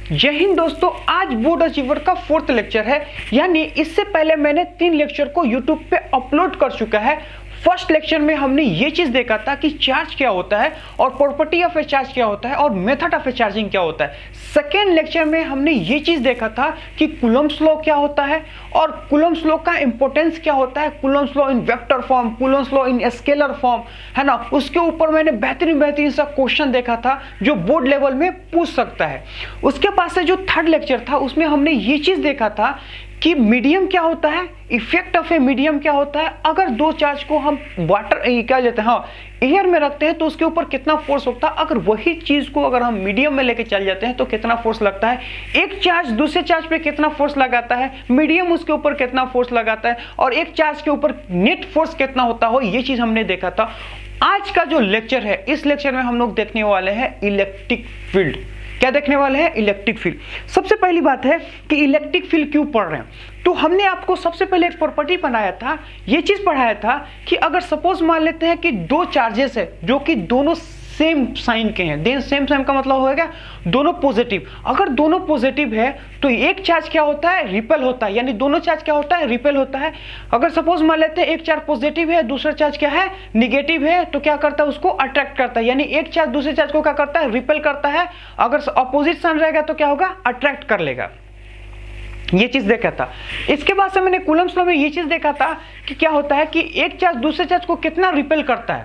जय हिंद दोस्तों, आज बोर्ड अचीवर का 4th लेक्चर है। यानी इससे पहले मैंने 3 लेक्चर को यूट्यूब पे अपलोड कर चुका है। फर्स्ट लेक्चर में हमने ये चीज देखा था कि चार्ज क्या होता है और प्रॉपर्टी ऑफ ए चार्ज क्या होता है और मेथड ऑफ ए चार्जिंग क्या होता है। सेकेंड लेक्चर में हमने ये चीज देखा था कि कूलम्ब्स लॉ क्या होता है और कूलम्ब्स लॉ का इंपॉर्टेंस क्या होता है, Coulomb's law in vector form, Coulomb's law in scalar form, है ना। उसके ऊपर मैंने बेहतरीन सा क्वेश्चन देखा था जो बोर्ड लेवल में पूछ सकता है। उसके पास से जो थर्ड लेक्चर था उसमें हमने ये चीज देखा था कि मीडियम क्या होता है, इफेक्ट ऑफ ए मीडियम क्या होता है। अगर दो चार्ज को हम वाटर क्या लेते हैं, हाँ, एयर में रखते हैं तो उसके ऊपर कितना फोर्स होता है। अगर वही चीज को अगर हम मीडियम में लेके चल जाते हैं तो कितना फोर्स लगता है। एक चार्ज दूसरे चार्ज पे कितना फोर्स लगाता है, मीडियम उसके ऊपर कितना फोर्स लगाता है और एक चार्ज के ऊपर नेट फोर्स कितना होता हो, ये चीज हमने देखा था। आज का जो लेक्चर है, इस लेक्चर में हम लोग देखने वाले हैं इलेक्ट्रिक फील्ड। क्या देखने वाले हैं? Electric field. सबसे पहली बात है कि इलेक्ट्रिक फील्ड क्यों पढ़ रहे हैं। तो हमने आपको सबसे पहले एक प्रॉपर्टी बनाया था, ये चीज पढ़ाया था कि अगर सपोज मान लेते हैं कि दो चार्जेस है जो कि दोनों सेम साइन के हैं, देन सेम साइन का मतलब होगा दोनों पॉजिटिव। अगर दोनों पॉजिटिव है तो एक चार्ज क्या होता है, रिपेल होता है, यानी दोनों चार्ज क्या होता है, रिपेल होता है। अगर सपोज मान लेते हैं एक चार्ज पॉजिटिव है, दूसरा चार्ज क्या है, निगेटिव है, तो क्या करता है, उसको अट्रैक्ट करता है। यानी एक चार्ज दूसरे चार्ज को क्या करता है, रिपेल करता है। अगर अपोजिट साइन रहेगा तो क्या होगा, अट्रैक्ट कर लेगा। ये चीज देखा था। इसके बाद से मैंने कूलम्ब्स लॉ में ये चीज देखा था कि क्या होता है कि एक चार्ज दूसरे चार्ज को कितना रिपेल करता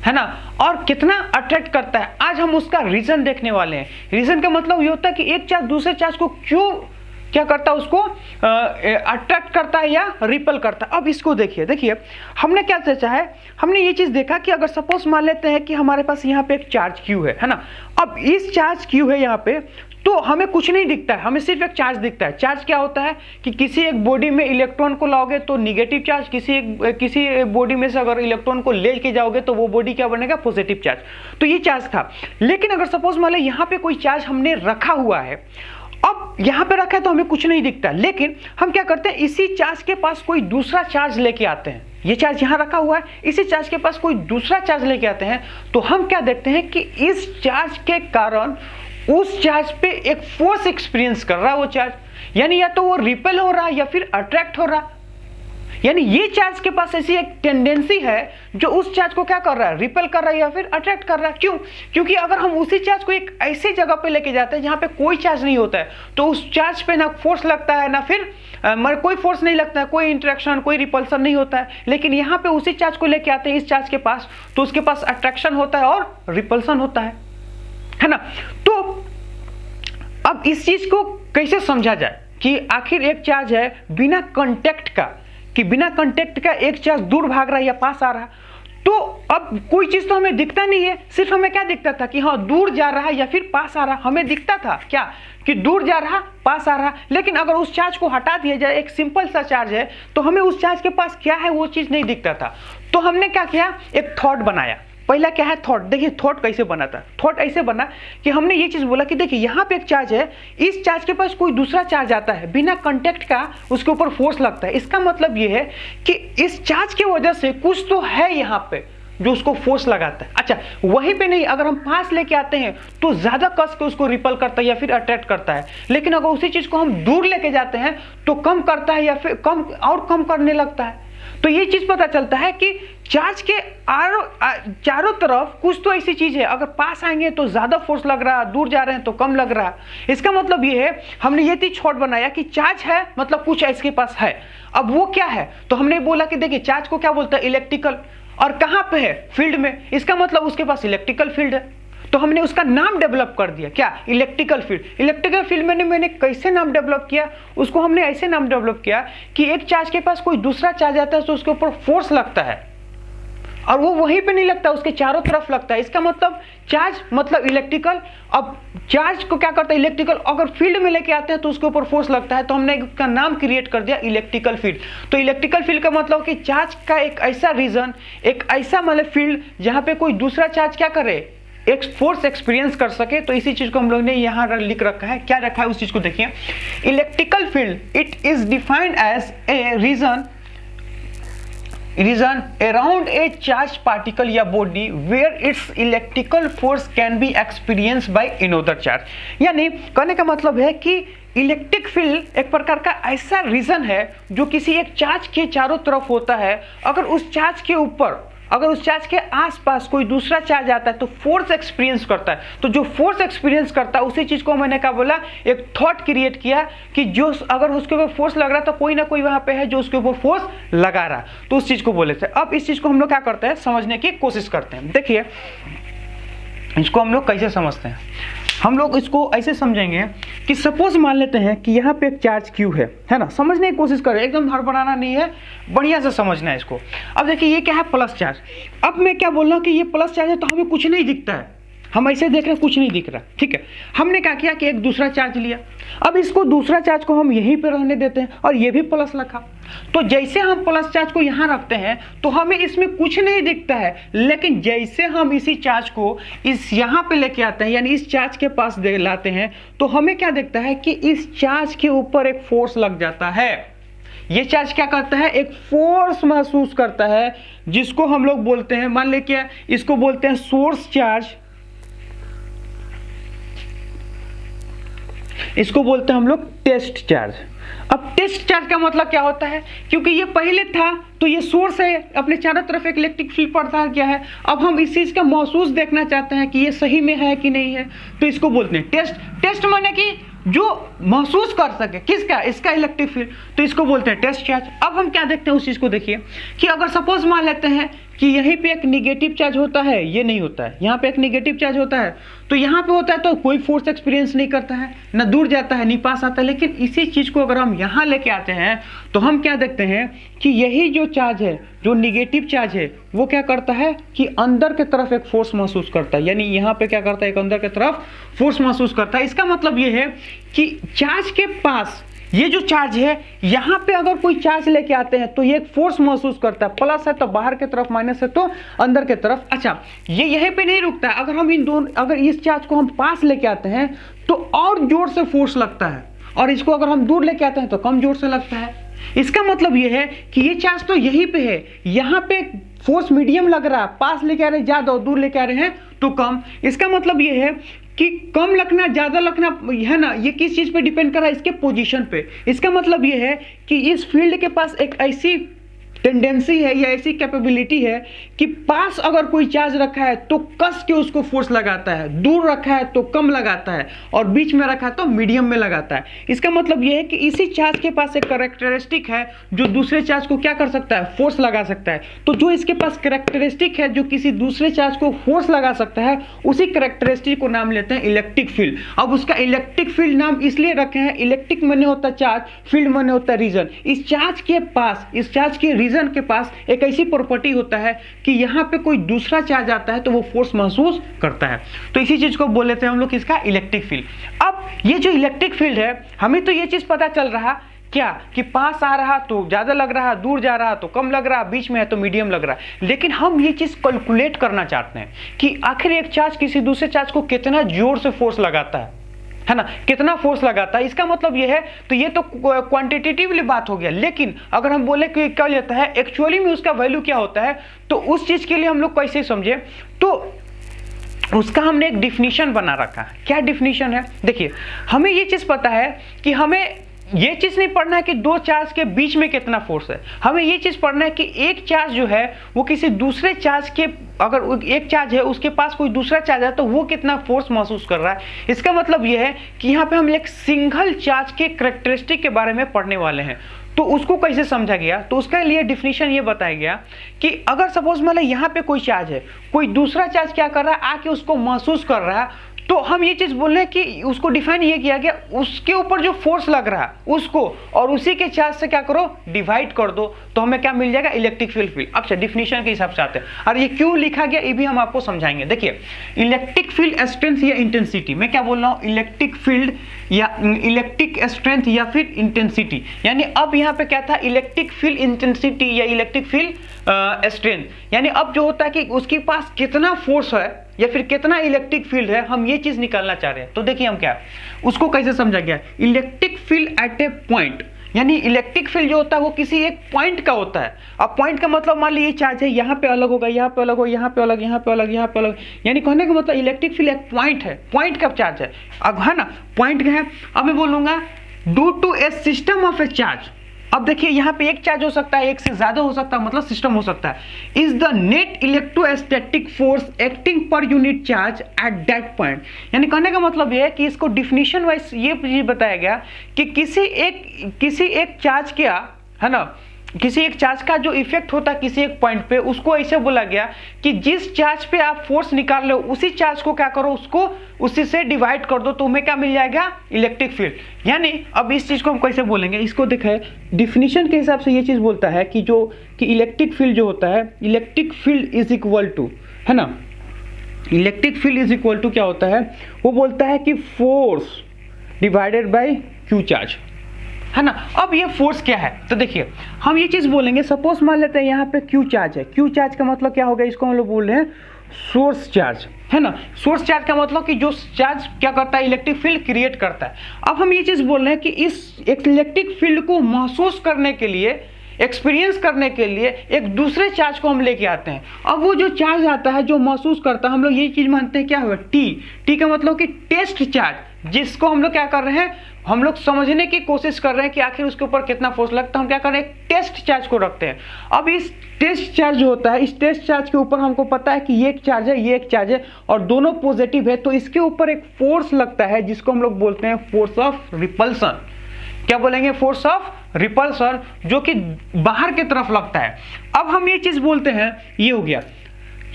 है ना, और कितना अट्रैक्ट करता है। आज हम उसका रीजन देखने वाले हैं। रीजन का मतलब ये होता है कि एक चार्ज दूसरे चार्ज को क्यों क्या करता है, उसको अट्रैक्ट करता है या रिपेल करता है। अब इसको देखिए हमने क्या सोचा है, हमने ये चीज देखा कि अगर सपोज मान लेते हैं कि हमारे पास यहाँ पे एक चार्ज क्यू है ना। अब इस चार्ज क्यू है यहाँ पे, तो हमें कुछ नहीं दिखता है, हमें सिर्फ एक चार्ज दिखता है। चार्ज क्या होता है कि किसी एक बॉडी में इलेक्ट्रॉन को लाओगे तो निगेटिव चार्ज, किसी बॉडी में से अगर इलेक्ट्रॉन को ले के जाओगे तो वो बॉडी क्या बनेगा, पॉजिटिव चार्ज। तो ये चार्ज था। लेकिन अगर सपोज मान लो यहाँ पे कोई चार्ज हमने रखा हुआ है, अब यहाँ पे रखा है तो हमें कुछ नहीं दिखता, लेकिन हम क्या करते हैं, इसी चार्ज के पास कोई दूसरा चार्ज लेके आते हैं। ये चार्ज यहाँ रखा हुआ है, इसी चार्ज के पास कोई दूसरा चार्ज लेके आते हैं, तो हम क्या देखते हैं कि इस चार्ज के कारण उस चार्ज पे एक फोर्स एक्सपीरियंस कर रहा है वो चार्ज। यानी या तो वो रिपेल हो रहा है या फिर अट्रैक्ट हो रहा है। यानी ये चार्ज के पास ऐसी एक टेंडेंसी है जो उस चार्ज को क्या कर रहा है, रिपेल कर रहा है या फिर अट्रैक्ट कर रहा है। क्यों? क्योंकि अगर हम उसी चार्ज को एक ऐसी जगह पे लेके जाते हैं जहां पे कोई चार्ज नहीं होता है, तो उस चार्ज पे ना फोर्स लगता है ना फिर कोई फोर्स नहीं लगता है, कोई इंटरेक्शन, कोई रिपल्सन नहीं होता है। लेकिन यहाँ पे उसी चार्ज को लेके आते हैं इस चार्ज के पास, तो उसके पास अट्रैक्शन होता है और रिपल्सन होता है ना। तो अब इस चीज को कैसे समझा जाए कि आखिर एक चार्ज है बिना कांटेक्ट का, कि बिना कांटेक्ट का एक चार्ज दूर भाग रहा है या पास आ रहा है। तो अब कोई चीज तो हमें दिखता नहीं है, सिर्फ हमें क्या दिखता था कि हाँ दूर जा रहा है या फिर पास आ रहा। हमें दिखता था क्या कि दूर जा रहा, पास आ रहा। लेकिन अगर उस चार्ज को हटा दिया जाए, एक सिंपल सा चार्ज है, तो हमें उस चार्ज के पास क्या है वो चीज नहीं दिखता था। तो हमने क्या किया, एक थॉट बनाया। पहला क्या है, थॉट। देखिए थॉट कैसे बना था। थॉट ऐसे बना कि हमने ये चीज बोला कि देखिए यहाँ पे एक चार्ज है, इस चार्ज के पास कोई दूसरा चार्ज आता है, बिना कांटेक्ट का उसके ऊपर फोर्स लगता है। इसका मतलब ये है कि इस चार्ज की वजह से कुछ तो है यहाँ पे जो उसको फोर्स लगाता है। अच्छा, वहीं पे नहीं, अगर हम पास लेके आते हैं तो ज्यादा कस के उसको रिपल करता है या फिर अट्रैक्ट करता है। लेकिन अगर उसी चीज को हम दूर लेके जाते हैं तो कम करता है या फिर कम करने लगता है। तो ये चीज पता चलता है कि चार्ज के चारों तरफ कुछ तो ऐसी चीज है, अगर पास आएंगे तो ज्यादा फोर्स लग रहा है, दूर जा रहे हैं तो कम लग रहा है। इसका मतलब ये है, हमने ये चीज छोड़ बनाया कि चार्ज है मतलब कुछ इसके पास है। अब वो क्या है, तो हमने बोला कि देखिए चार्ज को क्या बोलता है, इलेक्ट्रिकल। और कहां पे है, फील्ड में। इसका मतलब उसके पास इलेक्ट्रिकल फील्ड है। तो हमने उसका नाम डेवलप कर दिया, क्या, इलेक्ट्रिकल फील्ड। इलेक्ट्रिकल फील्ड में मैंने कैसे नाम डेवलप किया, उसको हमने ऐसे नाम डेवलप किया कि एक चार्ज के पास कोई दूसरा चार्ज आता है तो उसके ऊपर फोर्स लगता है, और वो वहीं पे नहीं लगता, उसके चारों तरफ लगता है। इसका मतलब चार्ज मतलब इलेक्ट्रिकल। अब चार्ज को क्या करता है, इलेक्ट्रिकल। अगर फील्ड में लेके आते हैं तो उसके ऊपर फोर्स लगता है, तो हमने उसका नाम क्रिएट कर दिया इलेक्ट्रिकल फील्ड। तो इलेक्ट्रिकल फील्ड का मतलब कि चार्ज का एक ऐसा रीजन, एक ऐसा मतलब फील्ड जहां पे कोई दूसरा चार्ज क्या करे, एक फोर्स एक्सपीरियंस कर सके। तो इसी चीज को हम लोग ने यहाँ लिख रखा है। क्या रखा है उस चीज को देखिए, electrical field it is defined as a region region around a charge particle या body where its electrical force can be experience by another charge. यानी कहने का मतलब है कि इलेक्ट्रिक फील्ड एक प्रकार का ऐसा रीजन है जो किसी एक चार्ज के चारों तरफ होता है। अगर उस चार्ज के ऊपर, अगर उस चार्ज के आसपास कोई दूसरा चार्ज आता है तो फोर्स एक्सपीरियंस करता है। तो जो फोर्स एक्सपीरियंस करता है उसी चीज को मैंने क्या बोला, एक थॉट क्रिएट किया कि जो अगर उसके ऊपर फोर्स लग रहा है तो कोई ना कोई वहां पे है जो उसके ऊपर फोर्स लगा रहा, तो उस चीज को बोले थे। अब इस चीज को हम लोग क्या करते हैं, समझने की कोशिश करते हैं। देखिए इसको हम लोग कैसे समझते हैं, हम लोग इसको ऐसे समझेंगे कि सपोज मान लेते हैं कि यहाँ पे एक चार्ज क्यू है ना। समझने की कोशिश करें, एकदम हड़बड़ाना नहीं है, बढ़िया से समझना है इसको। अब देखिए ये क्या है, प्लस चार्ज। अब मैं क्या बोल रहा हूँ कि ये प्लस चार्ज है तो हमें कुछ नहीं दिखता है, हम ऐसे देख रहे हैं कुछ नहीं दिख रहा, ठीक है। हमने क्या किया कि एक दूसरा चार्ज लिया, अब इसको दूसरा चार्ज को हम यहीं पे रहने देते हैं और ये भी प्लस रखा। तो जैसे हम प्लस चार्ज को यहाँ रखते हैं तो हमें इसमें कुछ नहीं दिखता है, लेकिन जैसे हम इसी चार्ज को इस यहाँ पे लेके आते हैं, यानी इस चार्ज के पास लाते हैं, तो हमें क्या दिखता है कि इस चार्ज के ऊपर एक फोर्स लग जाता है। ये चार्ज क्या करता है, एक फोर्स महसूस करता है, जिसको हम लोग बोलते हैं, मान लीजिए इसको बोलते हैं सोर्स चार्ज, इसको बोलते हैं हम लोग टेस्ट चार्ज। अब टेस्ट चार्ज का मतलब क्या होता है, क्योंकि ये पहले था तो ये सोर्स है, अपने चारों तरफ एक इलेक्ट्रिक फील्ड पड़ता क्या है, अब हम इस चीज का महसूस देखना चाहते हैं कि ये सही में है कि नहीं है, तो इसको बोलते हैं टेस्ट। टेस्ट माने कि जो महसूस कर सके, किसका, इसका इलेक्ट्रिक फील्ड, तो इसको बोलते हैं टेस्ट चार्ज। अब हम क्या देखते हैं उस चीज को, देखिए कि अगर सपोज मान लेते हैं कि यहीं पे एक निगेटिव चार्ज होता है, ये नहीं होता है, यहाँ पे एक निगेटिव चार्ज होता है, तो यहाँ पे होता है तो कोई फोर्स एक्सपीरियंस नहीं करता है, ना दूर जाता है, नहीं पास आता है। लेकिन इसी चीज को अगर हम यहाँ लेके आते हैं तो हम क्या देखते हैं कि यही जो चार्ज है, जो निगेटिव चार्ज है, वो क्या करता है कि अंदर के तरफ एक फोर्स महसूस करता है, यानी यहाँ पे क्या करता है, एक अंदर के तरफ फोर्स महसूस करता है। इसका मतलब ये है कि चार्ज के पास ये जो चार्ज है, यहाँ पे अगर कोई चार्ज लेके आते हैं तो ये एक फोर्स महसूस करता है, प्लस है तो बाहर के तरफ, माइनस है तो अंदर के तरफ। अच्छा, ये यहीं पे नहीं रुकता है, अगर हम इन दोनों, अगर इस चार्ज को हम पास लेके आते हैं तो और जोर से फोर्स लगता है, और इसको अगर हम दूर लेके आते हैं तो कम जोर से लगता है। इसका मतलब ये है कि ये चार्ज तो यहीं पे है, यहाँ पे फोर्स मीडियम लग रहा है, पास लेके आ रहे हैं ज्यादा और दूर लेके आ रहे हैं तो कम। इसका मतलब ये है कि कम लगना ज्यादा लगना है ना, ये किस चीज पे डिपेंड कर रहा है, इसके पोजीशन पे। इसका मतलब ये है कि इस फील्ड के पास एक ऐसी टेंडेंसी है या ऐसी कैपेबिलिटी है कि पास अगर कोई चार्ज रखा है तो कस के उसको फोर्स लगाता है, दूर रखा है तो कम लगाता है, और बीच में रखा है तो मीडियम में लगाता है। इसका मतलब यह है कि इसी चार्ज के पास एक कैरेक्टरिस्टिक है जो दूसरे चार्ज को क्या कर सकता है, फोर्स लगा सकता है। तो जो इसके पास कैरेक्टरिस्टिक है जो किसी दूसरे चार्ज को फोर्स लगा सकता है, उसी कैरेक्टरिस्टिक को नाम लेते हैं इलेक्ट्रिक फील्ड। अब उसका इलेक्ट्रिक फील्ड नाम इसलिए रखे हैं, इलेक्ट्रिक माने होता है चार्ज, फील्ड माने होता है रीजन। इस चार्ज के पास, इस चार्ज के रीजन के पास एक ऐसी प्रॉपर्टी होता है कि यहां पे कोई दूसरा चार्ज आता है तो वो फोर्स महसूस करता है। तो इसी चीज को बोल लेते हैं हम लोग इसका इलेक्ट्रिक फील्ड। अब ये जो इलेक्ट्रिक फील्ड है, हमें तो ये चीज पता चल रहा क्या कि पास आ रहा तो ज्यादा लग रहा, दूर जा रहा तो कम लग रहा, बीच में है तो मीडियम लग रहा है। लेकिन हम ये चीज कैलकुलेट करना चाहते हैं कि आखिर एक चार्ज किसी दूसरे चार्ज को कितना जोर से फोर्स लगाता है ना, कितना फोर्स लगाता है। इसका मतलब ये है, तो ये तो क्वांटिटेटिवली बात हो गया। लेकिन अगर हम बोले कि क्या लेता है, एक्चुअली में उसका वैल्यू क्या होता है, तो उस चीज के लिए हम लोग कैसे समझे, तो उसका हमने एक डिफिनीशन बना रखा है। क्या डिफिनीशन है, देखिए हमें ये चीज पता है कि हमें ये चीज नहीं पढ़ना है कि दो चार्ज के बीच में कितना फोर्स है, हमें ये चीज पढ़ना है कि एक चार्ज जो है वो किसी दूसरे चार्ज के, अगर एक चार्ज है उसके पास कोई दूसरा चार्ज है तो वो कितना फोर्स महसूस कर रहा है। इसका मतलब ये है कि यहाँ पे हम एक सिंगल चार्ज के कैरेक्टरिस्टिक के बारे में पढ़ने वाले हैं। तो उसको कैसे समझा गया, तो उसके लिए डिफिनीशन ये बताया गया कि अगर सपोज मान लो यहाँ पे कोई चार्ज है, कोई दूसरा चार्ज क्या कर रहा है, आके उसको महसूस कर रहा है, तो हम ये चीज बोल रहे हैं कि उसको डिफाइन ये किया गया, उसके ऊपर जो फोर्स लग रहा है उसको और उसी के चार्ज से क्या करो, डिवाइड कर दो, तो हमें क्या मिल जाएगा, इलेक्ट्रिक फील्ड। अच्छा, डिफिनीशन के हिसाब से आते हैं, और ये क्यों लिखा गया ये भी हम आपको समझाएंगे। देखिए इलेक्ट्रिक फील्ड स्ट्रेंथ या इंटेंसिटी, मैं क्या बोल रहा हूँ, इलेक्ट्रिक फील्ड या इलेक्ट्रिक स्ट्रेंथ या फिर इंटेंसिटी, यानी अब यहाँ पे क्या था, इलेक्ट्रिक फील्ड इंटेंसिटी या इलेक्ट्रिक फील्ड स्ट्रेंथ, यानी अब जो होता है कि उसके पास कितना फोर्स है या फिर कितना इलेक्ट्रिक फील्ड है, हम ये चीज निकालना चाह रहे हैं। तो देखिए हम क्या, उसको कैसे समझा गया, इलेक्ट्रिक फील्ड एट ए पॉइंट, यानी इलेक्ट्रिक फील्ड जो होता है वो किसी एक पॉइंट का होता है। अब पॉइंट का मतलब मान लीजिए चार्ज है, यहाँ पे अलग होगा, यहाँ पे अलग होगा, यहाँ पे अलग, यहाँ पे अलग, यहाँ पे अलग, यानी कहने का मतलब इलेक्ट्रिक फील्ड एक पॉइंट है, पॉइंट का चार्ज है। अब है ना, पॉइंट का है। अब मैं बोलूंगा due to a system of a charge. अब देखिए यहाँ पे एक चार्ज हो सकता है, एक से ज्यादा हो सकता है, मतलब सिस्टम हो सकता है। Is the net electrostatic force acting per unit charge at that point. यानी कहने का मतलब ये है कि इसको डिफिनीशन वाइज ये बताया गया कि किसी एक चार्ज क्या है ना, किसी एक चार्ज का जो इफेक्ट होता है किसी एक पॉइंट पे, उसको ऐसे बोला गया कि जिस चार्ज पे आप फोर्स निकाल रहे हो उसी चार्ज को क्या करो, उसको उसी से डिवाइड कर दो, तो तुम्हें क्या मिल जाएगा, इलेक्ट्रिक फील्ड। यानी अब इस चीज को हम कैसे बोलेंगे, इसको देखें डिफिनीशन के हिसाब से ये चीज बोलता है कि इलेक्ट्रिक फील्ड जो होता है, electric field is equal to, है ना, electric field is equal to क्या होता है, वो बोलता है कि force divided by Q charge, है ना। अब ये फोर्स क्या है, तो देखिए हम ये चीज बोलेंगे, सपोज मान लेते हैं यहाँ पे क्यू चार्ज है। क्यू चार्ज का मतलब क्या होगा, इसको हम लोग बोल रहे हैं सोर्स चार्ज, है ना। सोर्स चार्ज का मतलब कि जो चार्ज क्या करता है, इलेक्ट्रिक फील्ड क्रिएट करता है। अब हम ये चीज बोल रहे हैं कि इस इलेक्ट्रिक फील्ड को महसूस करने के लिए, एक्सपीरियंस करने के लिए एक दूसरे चार्ज को हम लेके आते हैं। अब वो जो चार्ज आता है जो महसूस करता है, हम लोग ये चीज मानते हैं क्या होगा, टी का मतलब कि टेस्ट चार्ज, जिसको हम लोग क्या कर रहे हैं, हम लोग समझने की कोशिश कर रहे हैं कि आखिर उसके ऊपर कितना फोर्स लगता है, हम क्या कर रहे हैं, टेस्ट चार्ज को रखते हैं। अब इस टेस्ट चार्ज जो होता है, इस टेस्ट चार्ज के ऊपर हमको पता है कि ये एक चार्ज है, ये एक चार्ज है, और दोनों पॉजिटिव है, तो इसके ऊपर एक फोर्स लगता है जिसको हम लोग बोलते हैं फोर्स ऑफ रिपल्सन। क्या बोलेंगे, फोर्स ऑफ रिपल्सन, जो कि बाहर की तरफ लगता है। अब हम ये चीज बोलते हैं, ये हो गया,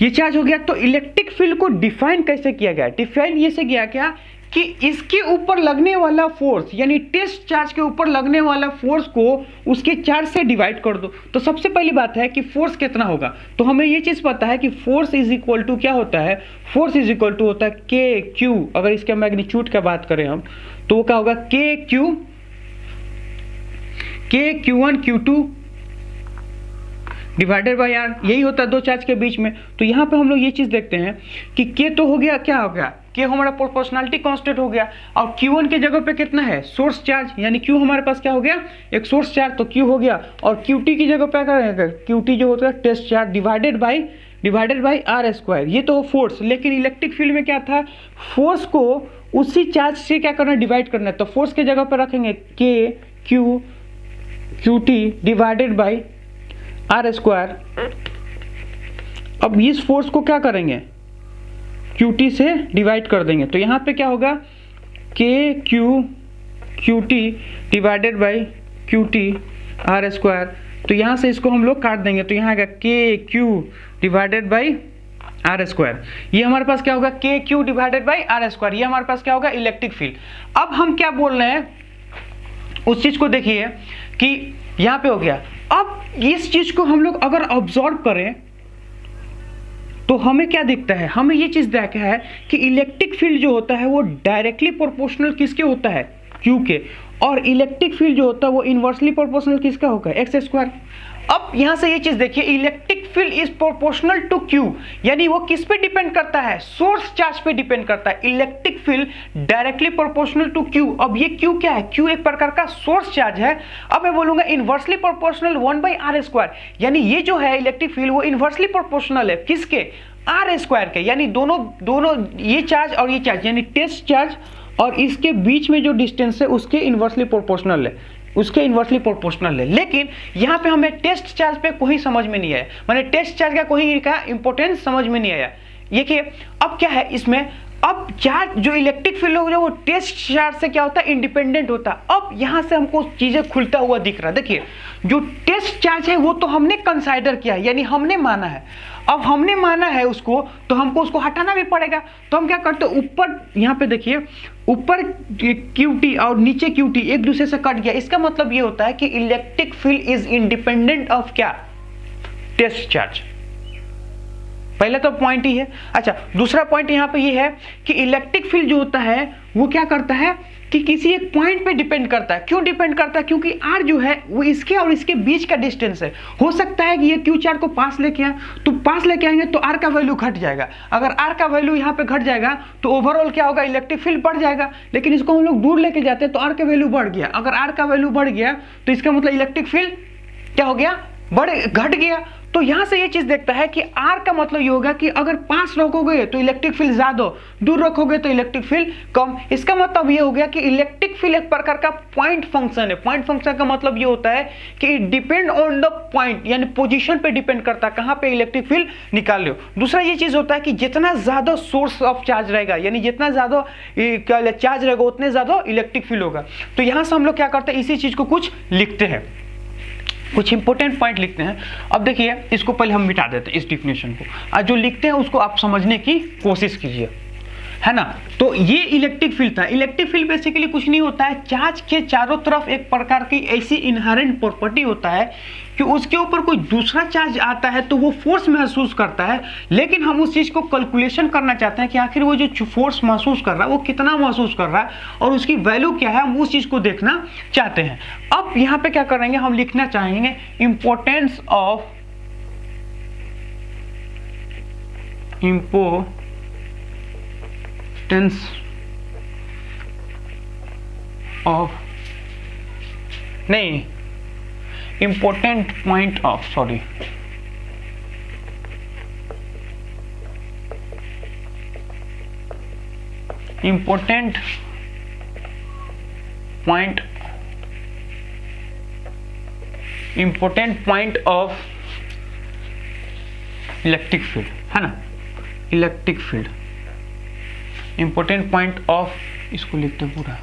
ये चार्ज हो गया। तो इलेक्ट्रिक फील्ड को डिफाइन कैसे किया गया, डिफाइन ये से किया क्या कि इसके ऊपर लगने वाला फोर्स, यानी टेस्ट चार्ज के ऊपर लगने वाला फोर्स को उसके चार्ज से डिवाइड कर दो। तो सबसे पहली बात है कि फोर्स कितना होगा, तो हमें ये चीज पता है कि फोर्स इज इक्वल टू क्या होता है, फोर्स इज इक्वल टू होता है के क्यू। अगर इसके मैग्नीट्यूड का बात करें हम, तो वो क्या होगा, के क्यू1 Q2 डिवाइडेड बाई आर, यही होता है दो चार्ज के बीच में। तो यहाँ पे हम लोग ये चीज देखते हैं कि के तो हो गया, क्या हो गया, के हमारा प्रोपोर्शनलिटी कांस्टेंट हो गया, और Q1 के जगह पे कितना है, सोर्स चार्ज, यानी Q हमारे पास क्या हो गया, एक सोर्स चार्ज, तो Q हो गया। और QT की जगह पे क्या रहेगा, QT जो होता है test charge divided by R square. ये तो फोर्स, लेकिन इलेक्ट्रिक फील्ड में क्या था, फोर्स को उसी चार्ज से क्या करना है, डिवाइड करना है। तो फोर्स के जगह पर रखेंगे के QT divided by R square. अब इस फोर्स को क्या करेंगे, QT से डिवाइड कर देंगे, तो यहाँ पे क्या होगा, QT divided by QT R square. तो यहाँ से इसको हम लोग काट देंगे, तो यहाँ आएगा KQ divided by R square. ये हमारे पास क्या होगा, KQ divided by R square. ये हमारे पास क्या होगा, इलेक्ट्रिक फील्ड। अब हम क्या बोल रहे हैं, उस चीज को देखिए कि यहाँ पे हो गया। अब इस चीज को हम लोग अगर ऑब्जर्व करें तो हमें क्या दिखता है, हमें ये चीज देखा है कि इलेक्ट्रिक फील्ड जो होता है वो डायरेक्टली प्रोपोर्शनल किसके होता है, Q के, और इलेक्ट्रिक फील्ड जो होता है वो इनवर्सली प्रोपोर्शनल किसका होगा, एक्स स्क्वायर। अब यहां से ये चीज देखिए, electric field is proportional to Q, यानी वो किस पे डिपेंड करता है, सोर्स चार्ज पे डिपेंड करता है। Electric field directly proportional to Q। अब ये Q क्या है, Q एक प्रकार का सोर्स चार्ज है। अब मैं बोलूंगा इनवर्सली प्रोपोर्शनल 1/r स्क्वायर, यानी ये जो है इलेक्ट्रिक फील्ड वो इनवर्सली प्रोपोर्शनल है किसके, आर स्क्वायर के, यानी दोनों ये चार्ज और ये चार्ज, यानी टेस्ट चार्ज और इसके बीच में जो डिस्टेंस है उसके इनवर्सली प्रोपोर्शनल है, उसके इनवर्सली प्रोपोर्शनल है। लेकिन यहाँ पे हमें टेस्ट चार्ज पे कोई समझ में नहीं आया, मैंने टेस्ट चार्ज का कोई का इंपॉर्टेंस समझ में नहीं आया। देखिए अब क्या है इसमें, अब चार्ज जो इलेक्ट्रिक फील्ड हो वो टेस्ट चार्ज से क्या होता है, इंडिपेंडेंट होता है। अब यहाँ से हमको चीजें खुलता हुआ दिख रहा है। देखिए जो टेस्ट चार्ज है वो तो हमने कंसाइडर किया है, यानी हमने माना है। अब हमने माना है उसको, तो हमको उसको हटाना भी पड़ेगा। तो हम क्या करते हैं, ऊपर यहाँ पे देखिए, ऊपर QT और नीचे QT एक दूसरे से कट गया। इसका मतलब ये होता है कि electric field is independent of क्या, टेस्ट चार्ज। पहला तो पॉइंट ही है। अच्छा, दूसरा पॉइंट यहाँ पे ये है कि इलेक्ट्रिक फील्ड जो होता है वो क्या करता है कि किसी एक पॉइंट पे डिपेंड करता है। क्यों डिपेंड करता है? क्योंकि r जो है वो इसके और इसके बीच का डिस्टेंस है। हो सकता है कि ये q चार्ज को पास लेके आए, तो पास लेके आएंगे तो r का वैल्यू घट जाएगा। अगर r का वैल्यू यहाँ पे घट जाएगा तो ओवरऑल क्या होगा, इलेक्ट्रिक फील्ड बढ़ जाएगा। लेकिन इसको हम लोग दूर लेके जाते हैं तो r का वैल्यू बढ़ गया। अगर r का वैल्यू बढ़ गया तो इसका मतलब इलेक्ट्रिक फील्ड क्या हो गया, घट गया। तो यहां से ये चीज देखता है कि R का मतलब ये होगा कि अगर पास रखोगे तो इलेक्ट्रिक फील्ड ज्यादा, दूर रखोगे तो इलेक्ट्रिक फील्ड कम। इसका मतलब ये हो गया कि इलेक्ट्रिक फील्ड एक प्रकार का पॉइंट फंक्शन है। पॉइंट फंक्शन का मतलब ये होता है कि डिपेंड ऑन द पॉइंट, यानी पोजीशन पे डिपेंड करता है कहां पे इलेक्ट्रिक फील्ड निकाल लो। दूसरा ये चीज होता है कि जितना ज्यादा सोर्स ऑफ चार्ज रहेगा, यानी जितना ज्यादा चार्ज रहेगा उतने ज्यादा इलेक्ट्रिक फील्ड होगा। तो यहां से हम लोग क्या करते हैं, इसी चीज को कुछ लिखते हैं, कुछ इंपॉर्टेंट पॉइंट लिखते हैं। अब देखिए, इसको पहले हम मिटा देते हैं इस डिफिनेशन को, और जो लिखते हैं उसको आप समझने की कोशिश कीजिए, है ना। तो ये इलेक्ट्रिक फील्ड था। इलेक्ट्रिक फील्ड बेसिकली कुछ नहीं होता है, चार्ज के चारों तरफ एक प्रकार की ऐसी इनहेरेंट प्रॉपर्टी होता है कि उसके ऊपर कोई दूसरा चार्ज आता है तो वो फोर्स महसूस करता है। लेकिन हम उस चीज को कैलकुलेशन करना चाहते हैं कि आखिर वो जो फोर्स महसूस कर रहा है वो कितना महसूस कर रहा है और उसकी वैल्यू क्या है, हम उस चीज को देखना चाहते हैं। अब यहाँ पे क्या करेंगे, हम लिखना चाहेंगे इंपॉर्टेंस ऑफ नहीं, important point of important point of electric field, है ना, electric field important point of, इसको लिखते पूरा,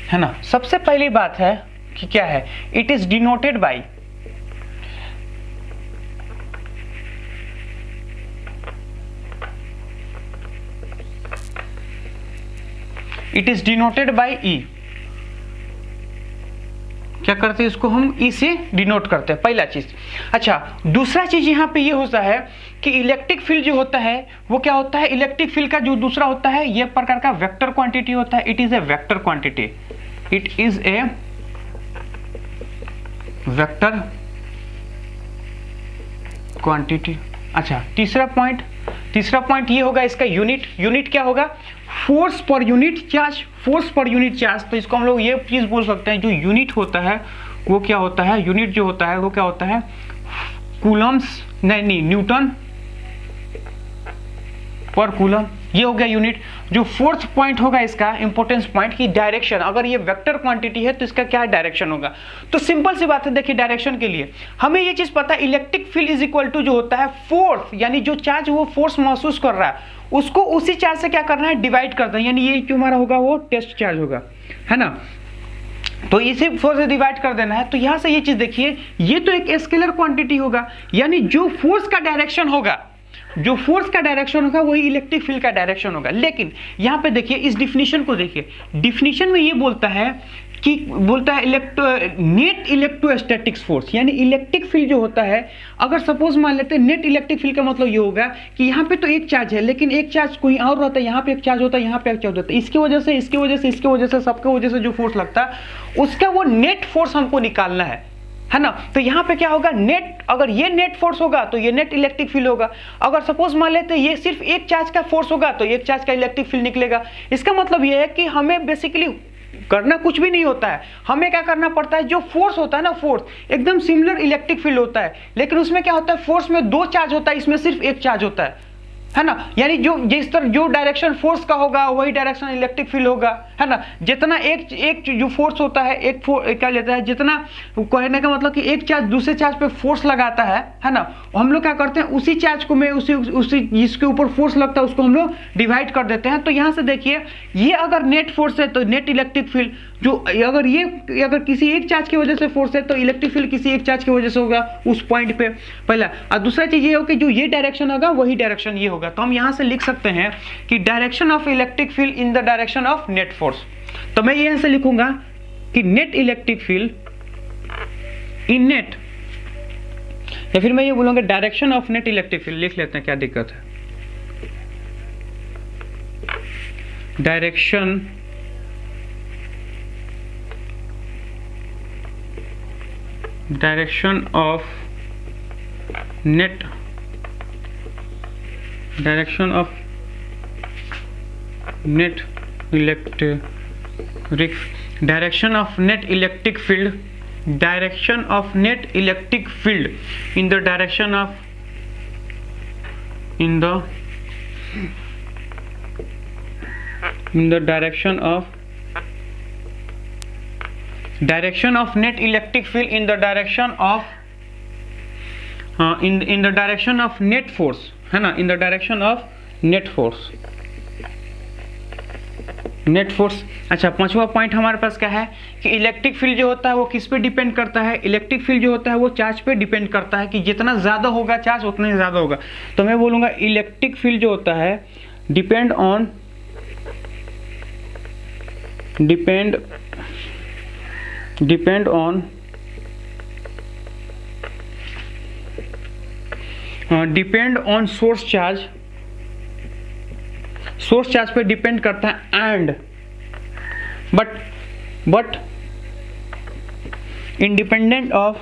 है ना। सबसे पहली बात है कि क्या है, it is denoted by E। क्या करते हैं, इसको हम E से डिनोट करते हैं, पहला चीज। अच्छा, दूसरा चीज यहाँ पे ये होता है कि इलेक्ट्रिक फील्ड जो होता है वो क्या होता है, इलेक्ट्रिक फील्ड का जो दूसरा होता है ये प्रकार का वेक्टर क्वांटिटी होता है। It is a vector quantity, it is a vector quantity. अच्छा, तीसरा पॉइंट ये होगा इसका यूनिट क्या होगा, force per unit charge, force per unit charge. तो इसको हम लोग ये चीज बोल सकते हैं, जो यूनिट होता है वो क्या होता है, यूनिट जो होता है वो क्या होता है, कूलम्स, नहीं न्यूटन पर कूलम, ये हो गया यूनिट। जो फोर्थ पॉइंट होगा इसका इंपॉर्टेंस पॉइंट की डायरेक्शन, अगर ये वेक्टर क्वांटिटी है तो इसका क्या डायरेक्शन होगा। तो सिंपल सी बात है, देखिए डायरेक्शन के लिए हमें ये चीज पता है, electric field is equal to जो होता है फोर्स, यानी जो चार्ज वो फोर्स महसूस कर रहा है उसको उसी चार्ज से क्या करना है, डिवाइड करना है। यानी ये जो हमारा होगा वो टेस्ट चार्ज होगा, है ना, तो इसे फोर्स से डिवाइड कर देना है। तो यहां से ये चीज देखिए, ये तो एक स्केलर क्वांटिटी होगा, यानी जो फोर्स का डायरेक्शन होगा वही इलेक्ट्रिक फील्ड का डायरेक्शन होगा। लेकिन यहाँ पे देखिए, इस डिफिनीशन को देखिए, डिफिनीशन में ये बोलता है नेट इलेक्ट्रोस्टैटिक्स फोर्स, यानी इलेक्ट्रिक फील्ड जो होता है, अगर सपोज मान लेते हैं नेट इलेक्ट्रिक फील्ड का मतलब ये होगा कि यहाँ पे तो एक चार्ज है लेकिन एक चार्ज कोई और रहता है, यहाँ पे एक चार्ज होता है, यहाँ पे एक चार्ज होता है, इसकी वजह से सबके वजह से जो फोर्स लगता है उसका वो नेट फोर्स हमको निकालना है ना। तो यहाँ पे क्या होगा, नेट, अगर ये नेट फोर्स होगा तो ये नेट इलेक्ट्रिक फील्ड होगा। अगर सपोज मान लेते हैं ये सिर्फ एक चार्ज का फोर्स होगा तो एक चार्ज का इलेक्ट्रिक फील्ड निकलेगा। इसका मतलब ये है कि हमें बेसिकली करना कुछ भी नहीं होता है, हमें क्या करना पड़ता है, जो फोर्स होता है ना, फोर्स एकदम सिमिलर इलेक्ट्रिक फील्ड होता है, लेकिन उसमें क्या होता है, फोर्स में दो चार्ज होता है, इसमें सिर्फ एक चार्ज होता है ना। यानी जो जिस तरह जो डायरेक्शन फोर्स का होगा वही डायरेक्शन इलेक्ट्रिक फील्ड होगा, है ना। जितना एक जो फोर्स होता है, क्या लेता है, जितना कहने का मतलब कि एक चार्ज दूसरे चार्ज पे फोर्स लगाता है ना, हम लोग क्या करते हैं, उसी चार्ज को में उसी जिसके ऊपर फोर्स लगता है उसको हम लोग डिवाइड कर देते हैं। तो यहाँ से देखिए, ये अगर नेट फोर्स है तो नेट इलेक्ट्रिक फील्ड, जो अगर किसी एक चार्ज की वजह से फोर्स है तो इलेक्ट्रिक फील्ड किसी एक चार्ज की वजह से होगा उस पॉइंट पे, पहला। और दूसरा चीज ये हो कि जो ये डायरेक्शन होगा वही डायरेक्शन ये होगा। तो हम यहां से लिख सकते हैं कि direction of electric field in the direction of net force. तो मैं यहां से लिखूंगा कि नेट इलेक्ट्रिक फील्ड इन नेट, या फिर मैं ये बोलूंगा direction of net electric field, लिख लेते हैं क्या दिक्कत है, direction of net, direction of net electric, direction of net electric field, direction of net electric field in the direction of direction of net electric field in the direction of in the direction of net force, है ना, in the direction of net force, net force. अच्छा, पांचवा point हमारे पास क्या है कि electric field जो होता है वो किस पे डिपेंड करता है, इलेक्ट्रिक फील्ड जो होता है वो चार्ज पे डिपेंड करता है, कि जितना ज़्यादा होगा चार्ज उतना ही ज़्यादा होगा। तो मैं बोलूँगा इलेक्ट्रिक फील्ड जो होता है depend on source charge, source charge पे डिपेंड करता है, and but independent of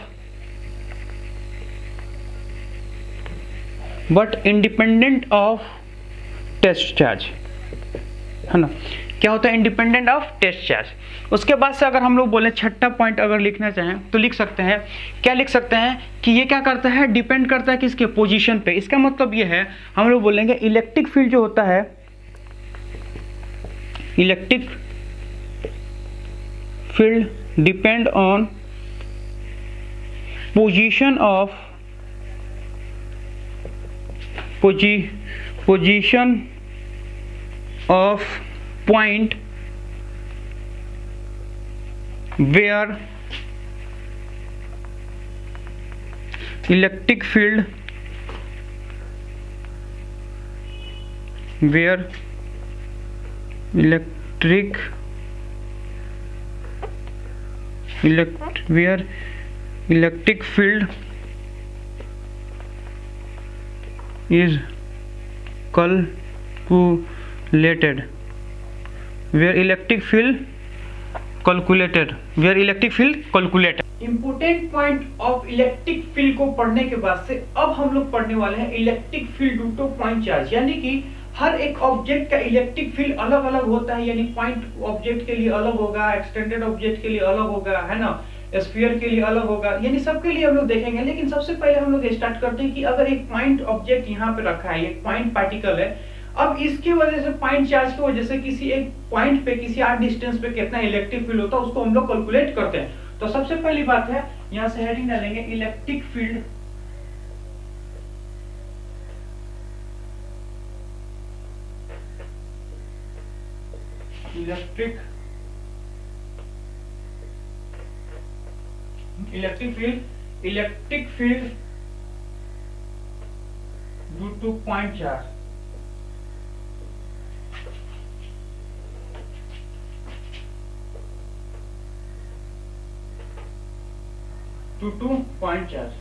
test charge, है ना। क्या होता है इंडिपेंडेंट ऑफ टेस्ट चार्ज। उसके बाद से अगर हम लोग बोले छठा पॉइंट अगर लिखना चाहें तो लिख सकते हैं, क्या लिख सकते हैं कि ये क्या करता है, डिपेंड करता है किसके, पोजीशन पे। इसका मतलब ये है, हम लोग बोलेंगे इलेक्ट्रिक फील्ड जो होता है, electric field depend on position of point where electric field where electric field is calculated, where electric field calculated। Important point of electric field को पढ़ने के बाद से अब हम लोग पढ़ने वाले हैं electric field due to point charge, यानी कि हर एक ऑब्जेक्ट का इलेक्ट्रिक फील्ड अलग अलग होता है, यानी पॉइंट ऑब्जेक्ट के लिए अलग होगा, एक्सटेंडेड ऑब्जेक्ट के लिए अलग होगा, है ना, स्फीयर के लिए अलग होगा, यानी सबके लिए हम लोग देखेंगे। लेकिन सबसे पहले हम लोग स्टार्ट करते हैं कि अगर एक पॉइंट ऑब्जेक्ट यहाँ पे रखा है, एक पॉइंट पार्टिकल है, अब इसकी वजह से पॉइंट चार्ज की वजह से किसी एक पॉइंट पे किसी आर डिस्टेंस पे कितना इलेक्ट्रिक फील्ड होता है उसको हम लोग कैलकुलेट करते हैं। तो सबसे पहली बात है, यहाँ से हेडिंग डालेंगे electric field, electric field due to point charge, to point charge,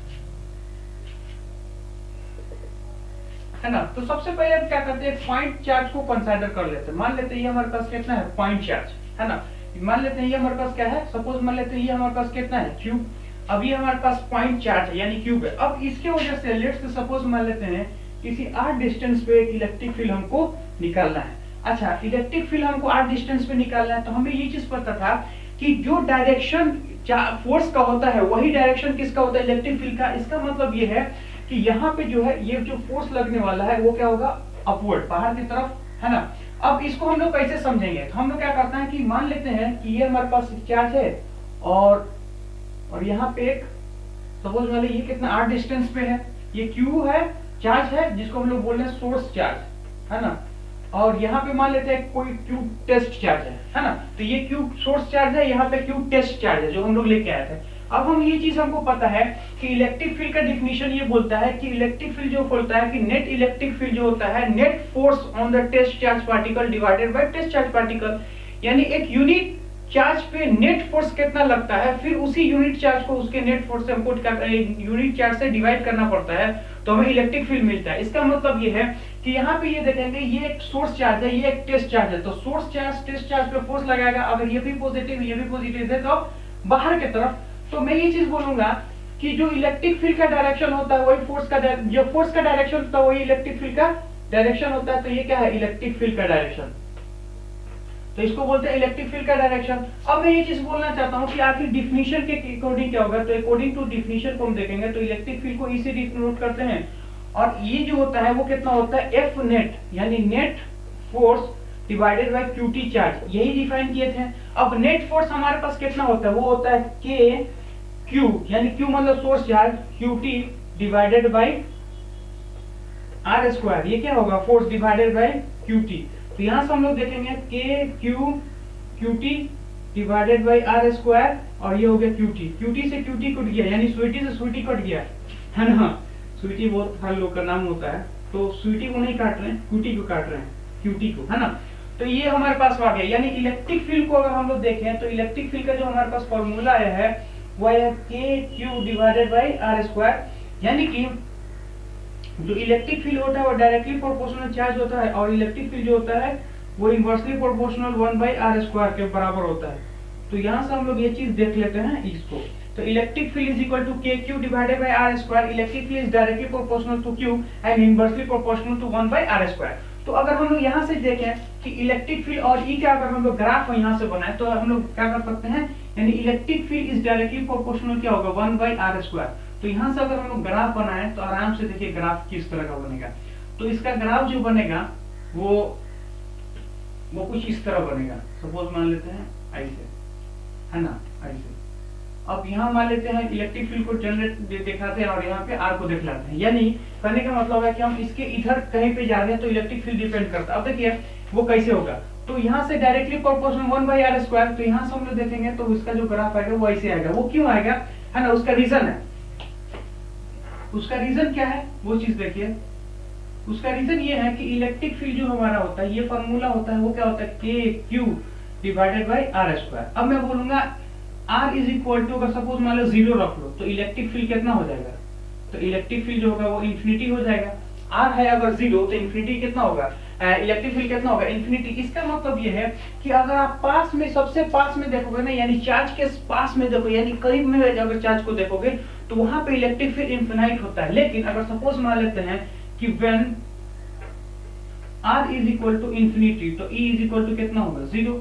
है ना। तो सबसे पहले हम क्या करते हैं, पॉइंट चार्ज को कंसीडर कर लेते हैं। मान लेते हैं ये हमारे पास कितना है, पॉइंट चार्ज, है ना। मान लेते हैं ये हमारे पास क्या है, सपोज मान लेते हैं ये हमारे पास कितना है, क्यूब। अब ये हमारे पास पॉइंट चार्ज है यानी क्यूब है। अब इसके वजह से लेट्स से सपोज मान लेते हैं किसी आर डिस्टेंस पे इलेक्ट्रिक फील्ड हमको निकालना है। अच्छा, इलेक्ट्रिक फील्ड हमको आर डिस्टेंस पे निकालना है, तो हमें ये चीज पता था कि जो डायरेक्शन फोर्स का होता है वही डायरेक्शन किसका होता है, इलेक्ट्रिक फील्ड का। इसका मतलब ये है कि यहाँ पे जो है ये जो फोर्स लगने वाला है वो क्या होगा, अपवर्ड, बाहर की तरफ, है ना। अब इसको हम लोग कैसे समझेंगे, तो हम लोग क्या करते हैं कि मान लेते हैं कि ये हमारे पास चार्ज है और यहाँ पे एक सपोज मान लीजिए ये कितना आर डिस्टेंस पे है, ये क्यू है, चार्ज है जिसको हम लोग बोल रहे हैं सोर्स चार्ज, है ना। और यहाँ पे मान लेते हैं कोई क्यू टेस्ट चार्ज है ना। तो ये क्यू सोर्स चार्ज है, यहाँ पे क्यू टेस्ट चार्ज है जो हम लोग लेके आए थे। अब हम ये चीज हमको पता है कि इलेक्ट्रिक फील्ड का डिफिनीशन ये बोलता है कि इलेक्ट्रिक फील्ड जो बोलता है कि नेट इलेक्ट्रिक फील्ड जो होता है net force on the test charge particle divided by test charge particle, यानी एक यूनिट चार्ज पे नेट फोर्स कितना लगता है, फिर उसी यूनिट चार्ज को उसके नेट फोर्स से हमको यूनिट चार्ज से डिवाइड करना पड़ता है, तो हमें इलेक्ट्रिक फील्ड मिलता है। इसका मतलब ये है कि यहाँ पे ये देखेंगे ये एक सोर्स चार्ज है, ये एक टेस्ट चार्ज है, तो सोर्स चार्ज टेस्ट चार्ज पे फोर्स लगाएगा, अगर ये भी पॉजिटिव है तो बाहर की तरफ। तो मैं ये चीज बोलूंगा कि जो इलेक्ट्रिक फील्ड का डायरेक्शन होता है वही फोर्स का, जो फोर्स का डायरेक्शन होता है वही इलेक्ट्रिक फील्ड का डायरेक्शन होता है। तो ये क्या है, इलेक्ट्रिक फील्ड का डायरेक्शन, तो इसको बोलते हैं इलेक्ट्रिक फील्ड का डायरेक्शन। अब मैं ये चीज बोलना चाहता हूँ कि आखिर डिफिनीशन के अकॉर्डिंग क्या होगा, तो अकॉर्डिंग टू डिफिनीशन को हम देखेंगे तो इलेक्ट्रिक फील्ड को इसी डिनोट करते हैं, और ये जो होता है वो कितना होता है, एफ नेट यानी net force divided by QT charge, यही डिफाइन किए थे। अब नेट फोर्स हमारे पास कितना होता है, वो होता है के क्यू, यानी क्यू मतलब source charge, QT divided by R square, ये क्या होगा, फोर्स डिवाइडेड बाय क्यूटी। तो यहां से हम लोग देखेंगे के Q QT divided by R square, और ये हो गया क्यूटी, क्यूटी से क्यूटी कट गया, यानी स्वीटी से स्वीटी कट गया, है ना। स्वीटी बहुत हर लोग का नाम होता है, तो स्वीटी को नहीं काट रहे हैं, क्यूटी को काट रहे हैं, क्यूटी को, है ना। तो ये हमारे पास आ गया, यानी इलेक्ट्रिक फील्ड को अगर हम लोग देखें तो इलेक्ट्रिक फील्ड का जो हमारे पास फॉर्मूला आया है वो है के Q divided by R square, यानी कि जो इलेक्ट्रिक फील्ड होता है वो डायरेक्टली प्रोपोर्शनल चार्ज होता है, और इलेक्ट्रिक फील्ड जो होता है वो इनवर्सली प्रोपोर्शनल 1/r² के बराबर होता है। तो यहाँ से हम लोग ये चीज देख लेते हैं इसको, तो electric field is equal to K Q divided by R square, electric field is directly proportional to Q and inversely proportional to 1/r²। तो अगर हम लोग यहाँ से देखें कि इलेक्ट्रिक फील्ड और ई का अगर हम लोग ग्राफ यहाँ से बनाए तो हम लोग क्या कर सकते हैं, यानी electric field is directly proportional क्या होगा, 1/r²। तो यहाँ से अगर हम लोग ग्राफ बनाए तो आराम से देखिए ग्राफ किस तरह का बनेगा। तो इसका ग्राफ जो बनेगा वो कुछ इस तरह बनेगा, सपोज मान लेते हैं ऐसे, है ना, ऐसे। अब यहाँ मान लेते हैं इलेक्ट्रिक फील्ड को जनरेट दिखाते हैं और यहाँ पे आर को दिखलाते हैं, यानी कहने का मतलब है कि हम इसके इधर कहीं पे जा रहे हैं तो इलेक्ट्रिक फील्ड डिपेंड करता है। अब देखिए वो कैसे होगा, तो यहाँ से डायरेक्टली प्रोपोर्शनल 1/r², तो यहाँ से हम लोग देखेंगे तो उसका जो ग्राफ आएगा वो ऐसे आएगा। वो क्यों आएगा, है ना, उसका रीजन है, उसका रीजन क्या है वो चीज देखिए। उसका रीजन ये है कि इलेक्ट्रिक फील्ड जो हमारा होता है, ये फॉर्मूला होता है वो क्या होता है, के क्यू डिवाइडेड बाय r²। अब मैं बोलूंगा r इज इक्वल टू, अगर सपोज मान लो 0 रख लो तो इलेक्ट्रिक फील्ड कितना हो जाएगा, तो इलेक्ट्रिक फील्ड जो होगा वो इंफिनिटी हो जाएगा। r है अगर 0 तो इंफिनिटी कितना होगा, इलेक्ट्रिक फील्ड कितना होगा, इंफिनिटी। इसका मतलब ये है कि अगर आप पास में, सबसे पास में देखोगे ना, यानी चार्ज के पास में देखो, यानी करीब में अगर चार्ज को देखोगे तो वहां पे इलेक्ट्रिक फील्ड इंफिनाइट होता है। लेकिन अगर सपोज मान लेते हैं कि when r is equal to infinity, तो e इज इक्वल टू कितना होगा, 0।